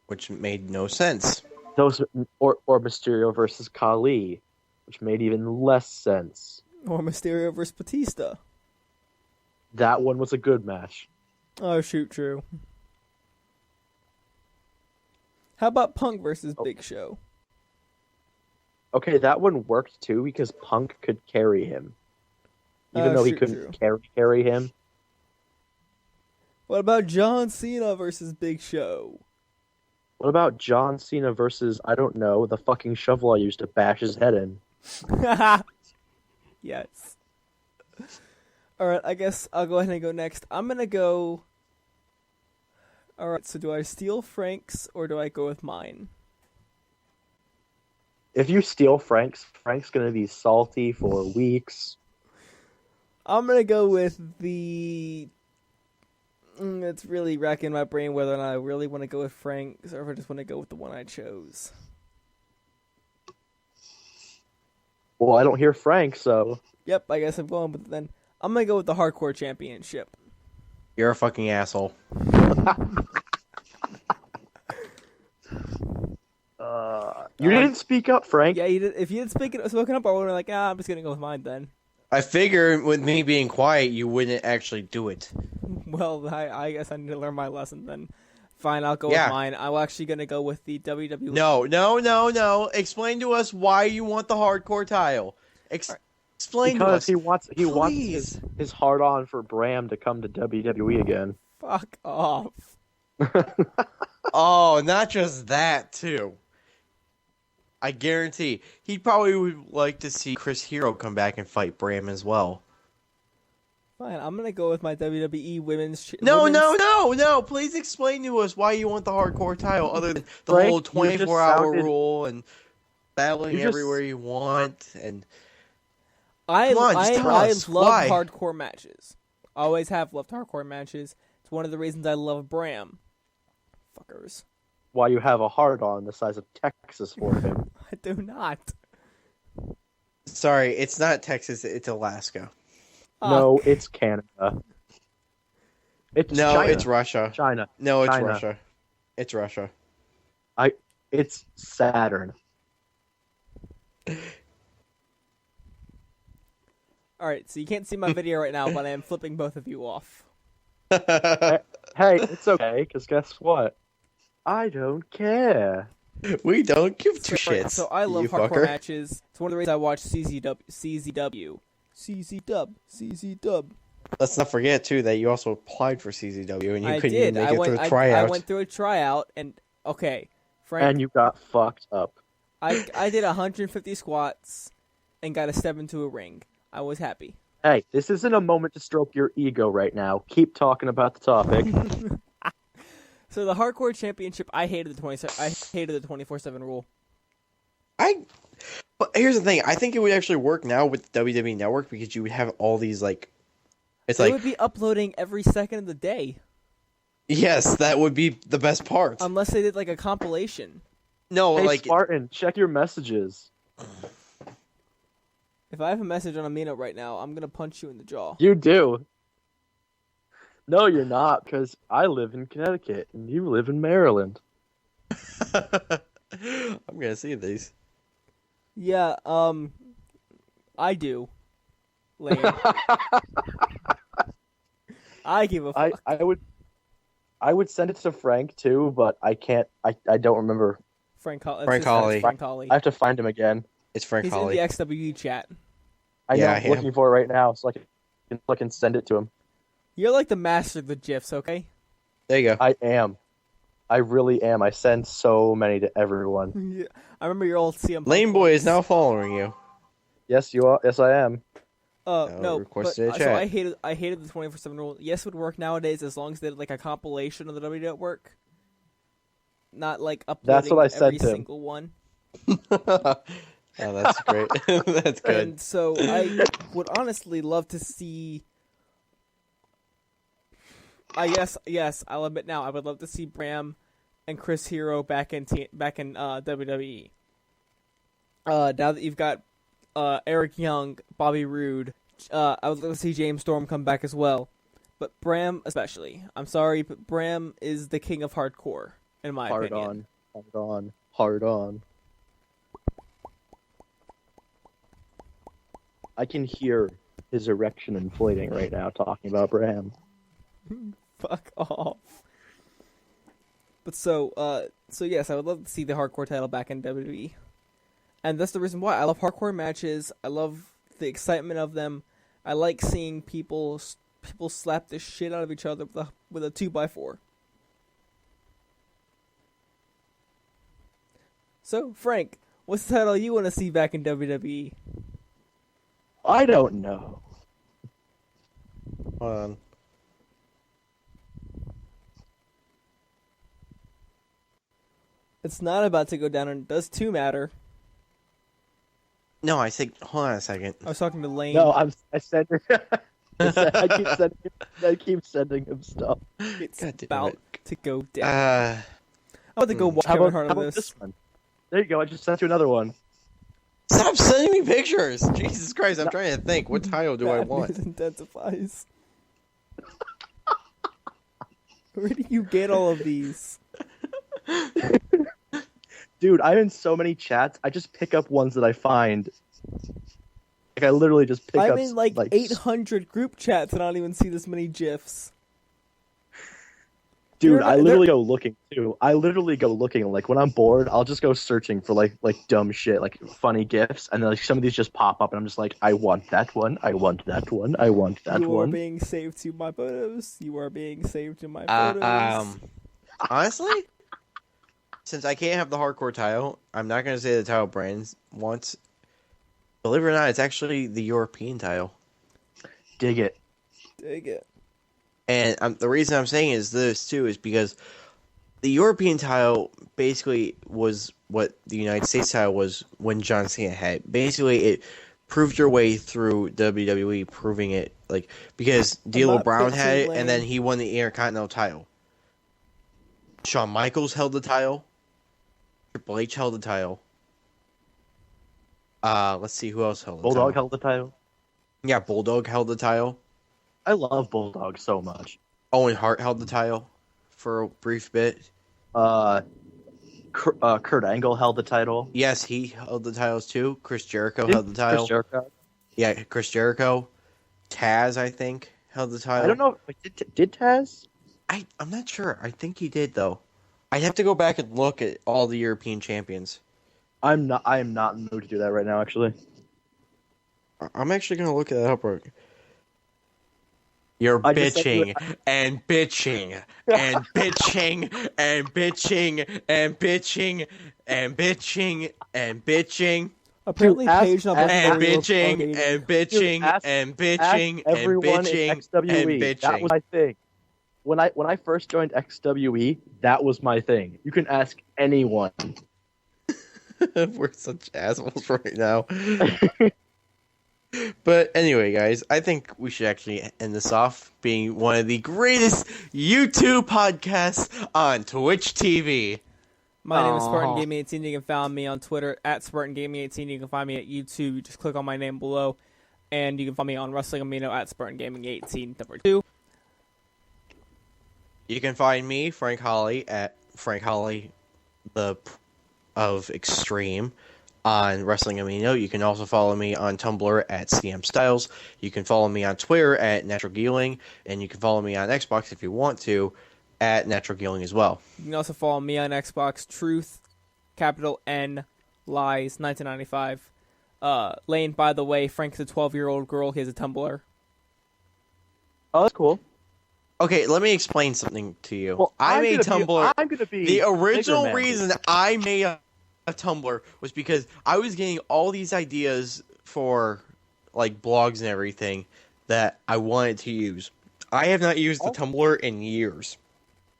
Which made no sense. Those or Mysterio versus Khali, which made even less sense. Or Mysterio versus Batista. That one was a good match. Oh, shoot, true. How about Punk versus Big Show? Okay, that one worked too because Punk could carry him, even though he shoot, couldn't true. carry him. What about John Cena versus Big Show? What about John Cena versus, I don't know, the fucking shovel I used to bash his head in? Yes. Alright, I guess I'll go ahead and go next. I'm gonna go... Alright, so do I steal Frank's or do I go with mine? If you steal Frank's gonna be salty for weeks. I'm gonna go with the... It's really racking my brain whether or not I really want to go with Frank's or if I just want to go with the one I chose. Well, I don't hear Frank, so... Yep, I guess I'm going with it then. I'm gonna go with the Hardcore Championship. You're a fucking asshole. You didn't speak up, Frank. Yeah, you did, if you had spoken up, I would have been like, I'm just gonna go with mine then. I figure with me being quiet, you wouldn't actually do it. Well, I guess I need to learn my lesson then. Fine, I'll go Yeah. with mine. I'm actually gonna go with the WWE. No. Explain to us why you want the hardcore title. Explain to us. Because he wants Please. his hard on for Bram to come to WWE again. Fuck off. Oh, not just that, too. I guarantee he probably would like to see Chris Hero come back and fight Bram as well. Fine, I'm gonna go with my WWE No. Please explain to us why you want the hardcore title other than the Frank, whole you just 24-hour sounded- rule and battling You just- everywhere you want. And I Come on, just tell I us. love Why? hardcore matches. Always have loved hardcore matches. It's one of the reasons I love Bram. Fuckers. Why you have a heart on the size of Texas for him? I do not. sorry, it's not Texas, it's Alaska. No, it's Canada. It's No, China. it's Russia. China. No, it's China. Russia. It's Russia. It's Saturn. Alright, so you can't see my video right now, but I am flipping both of you off. Hey, it's okay, because guess what? I don't care. We don't give two Right, shits. so I love you hardcore fucker. matches. It's one of the reasons I watch CZW. CZ Let's not forget too that you also applied for CZW and you I couldn't did. even make I it went. through the I tryout. went through a tryout, and okay, Frank. And you got fucked up. I did 150 squats and got a step into a ring. I was happy. Hey, this isn't a moment to stroke your ego right now. Keep talking about the topic. So the hardcore championship, I hated the 24/7 rule. But here's the thing: I think it would actually work now with the WWE Network because you would have all these like. It's They like would be uploading every second of the day, yes, that would be the best part. unless they did like a compilation. No, Hey, like Spartan, check your messages. If I have a message on Amino right now, I'm gonna punch you in the jaw. You do. No, you're not, because I live in Connecticut and you live in Maryland. I'm gonna see these. Yeah, I do. Lame. I give a fuck. I would send it to Frank too, but I can't. I don't remember. Frank Holly. Frank Holly. Frank Holly. I have to find him again. It's Frank He's Holly. in the XWE chat. I know. Yeah, I'm looking for it right now, so I can send it to him. You're like the master of the gifs, okay? There you go. I am. I really am. I send so many to everyone. Yeah. I remember your old CM Punk Lane Boy is ones. now following you. Yes, you are. Yes, I am. No, request but, in the so chat. I hated the 24/7 rule. Yes, it would work nowadays as long as they did like a compilation of the WWE Network, not like uploading That's what I said every to him. single one. Oh, that's great. That's good. And so I would honestly love to see. Yes, I'll admit now. I would love to see Bram and Chris Hero back in WWE. Now that you've got Eric Young, Bobby Roode, I would love to see James Storm come back as well. But Bram especially. I'm sorry, but Bram is the king of hardcore, in my Hard opinion. on. Hard on. Hard on. I can hear his erection inflating right now talking about Bram. Fuck off. But so yes, I would love to see the hardcore title back in WWE. And that's the reason why I love hardcore matches. I love the excitement of them. I like seeing people slap the shit out of each other with a 2x4. So, Frank, what's the title you want to see back in WWE? I don't know. Hold on. It's not about to go down, and it does too matter. No, I said, hold on a second. I was talking to Lane. No, I said I keep sending him stuff. It's God damn about it. to go down. Uh, I'm about to go watch How Kevin about, Hart how on about this. this one? There you go. I just sent you another one. stop sending me pictures. Jesus Christ, I'm trying to think. What title do I Bad want? news intensifies. Where do you get all of these? Dude, I'm in so many chats. I just pick up ones that I find. Like I literally just pick up. I'm in like 800 group chats and I don't even see this many gifs. Dude, They're- I literally go looking too. I literally go looking. Like when I'm bored, I'll just go searching for like dumb shit, like funny gifs, and then like some of these just pop up, and I'm just like, I want that one. I want that one. I want that You are one. being saved to my photos. You are being saved to my photos. Honestly, since I can't have the hardcore title, I'm not going to say the title Brandon wants. Believe it or not, it's actually the European title. Dig it. Dig it. And the reason I'm saying is this, too, is because the European title basically was what the United States title was when John Cena had. Basically, it proved your way through WWE, proving it, like, because D'Lo not Brown had it, bitching, and then Lane. he won the Intercontinental title. Shawn Michaels held the title. Triple H held the title. Let's see who else held the Bulldog title. held the title. Yeah, Bulldog held the title. I love Bulldog so much. Owen Hart held the title for a brief bit. Kurt Angle held the title. Yes, he held the titles too. Chris Jericho Didn't held the title. Chris Jericho. Yeah, Chris Jericho. Taz, I think, held the title. I don't know. Did Taz? I'm not sure. I think he did though. I'd have to go back and look at all the European champions. I am not in the mood to do that right now. Actually, I'm actually gonna look that up. You're I just said bitching and bitching and bitching and bitching and bitching and bitching and bitching Apparently, ask- page number ask- and 40 was bitching fucking- and bitching ask- and bitching Ask and everyone bitching in XWE. and That bitching. was my thing. When I first joined XWE, that was my thing. You can ask anyone. We're such assholes right now. But anyway, guys, I think we should actually end this off being one of the greatest YouTube podcasts on Twitch TV. My name is Spartan Aw. Gaming 18. You can find me on Twitter at Spartan Gaming 18. You can find me at YouTube. You just click on my name below, and you can find me on Wrestling Amino at Spartan Gaming 18. Number 2. You can find me, Frank Holly, at Frank Holly, of Extreme, on Wrestling Amino. You can also follow me on Tumblr at CM Styles. You can follow me on Twitter at Natural Geeling, and you can follow me on Xbox if you want to at Natural Geeling as well. You can also follow me on Xbox, Truth, capital N, Lies, 1995. Lane, by the way, Frank's a 12-year-old girl. He has a Tumblr. Oh, that's cool. Okay, let me explain something to you. Well, I I'm made gonna Tumblr. I'm gonna be The original bigger man. reason I made a Tumblr was because I was getting all these ideas for like blogs and everything that I wanted to use. I have not used the Tumblr in years.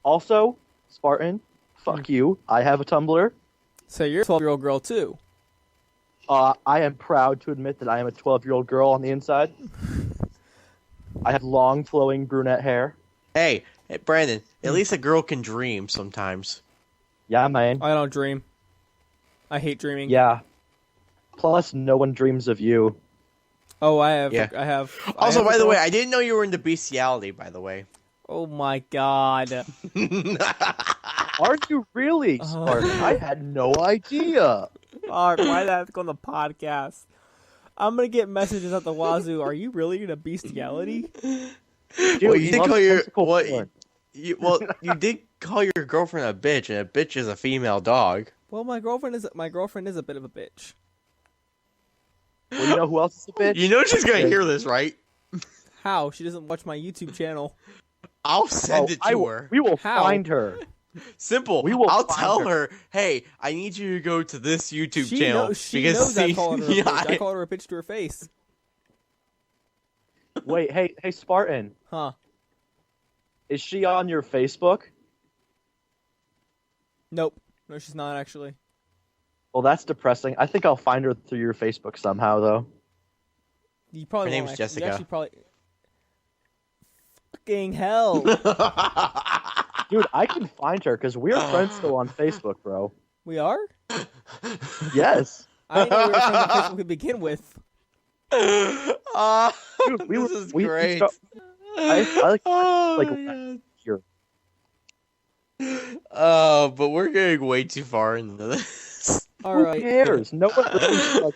Also, Spartan, fuck you. I have a Tumblr. So you're a 12-year-old girl, too. I am proud to admit that I am a 12-year-old girl on the inside. I have long, flowing brunette hair. Hey, Brandon, at least a girl can dream sometimes. Yeah, man. I don't dream. I hate dreaming. Yeah. Plus, no one dreams of you. Oh, I have. Yeah. I have. Also, I have by a the girl- way, I didn't know you were into bestiality, by the way. Oh my god. Are you really, Spartan? I had no idea. Alright, why did I have to go on the podcast? I'm gonna get messages at the wazoo. Are you really into bestiality? Dude, Well, you did love call your tentacle what? porn. You did call your girlfriend a bitch, and a bitch is a female dog. Well, my girlfriend is a bit of a bitch. Well, you know who else is a bitch? You know she's gonna hear this, right? How? She doesn't watch my YouTube channel. I'll send Oh, it to her. We will How? find her. Simple. We will I'll find tell her. her, hey, I need you to go to this YouTube She channel knows. She because knows I call her a yeah, bitch. I call her a bitch to her face. Wait, hey, Spartan. Huh? Is she on your Facebook? Nope. No, she's not actually. Well, that's depressing. I think I'll find her through your Facebook somehow, though. You probably Her won't name's actually. Jessica. You actually probably. Fucking hell! Dude, I can find her because we're friends still on Facebook, bro. We are. Yes. I didn't know we were friends on Facebook to begin with. Dude, this is great. I like Oh, like my here. God. But we're getting way too far into this. All Who right. cares? No one listens to like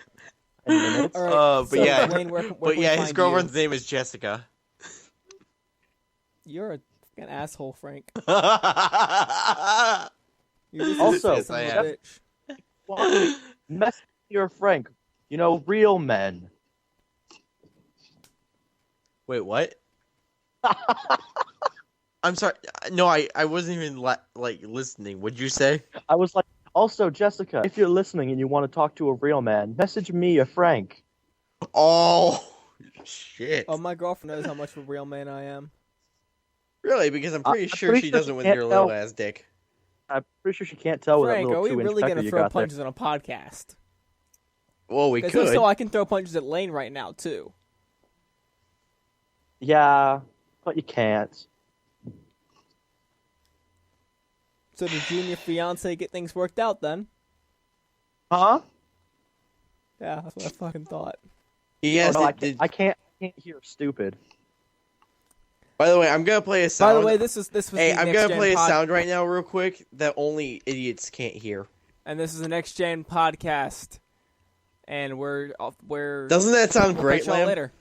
10 minutes. All right. But so, yeah. Wayne, where But can yeah, we his find girlfriend's name is Jessica. You? You're a fucking asshole, Frank. I You're just Also, a son of a am. bitch. Well, mess with your Frank. You know, real men. Wait, what? I'm sorry. No, I wasn't even like listening. What'd you say? I was like, Also, Jessica, if you're listening and you want to talk to a real man, message me or Frank. Oh, shit. Oh, my girlfriend knows how much of a real man I am. Really? Because I'm pretty I'm sure pretty she sure doesn't she with can't your tell. little ass dick. I'm pretty sure she can't tell with that Frank, little are we 2-inch really pecker gonna you throw got there. punches on a podcast? Well, we Because could. so I can throw punches at Lane right now too. Yeah, but you can't. So did you and your fiance get things worked out then? Huh? Yeah, that's what I fucking thought. Yes, Oh, no, it did. I can't hear stupid. By the way, I'm gonna play a By sound. the way, this was Hey, the I'm Next gonna Gen play a pod- sound right now, real quick, that only idiots can't hear. and this is the Next Gen podcast, and we're Doesn't that sound we'll great, catch y'all Lamb? later.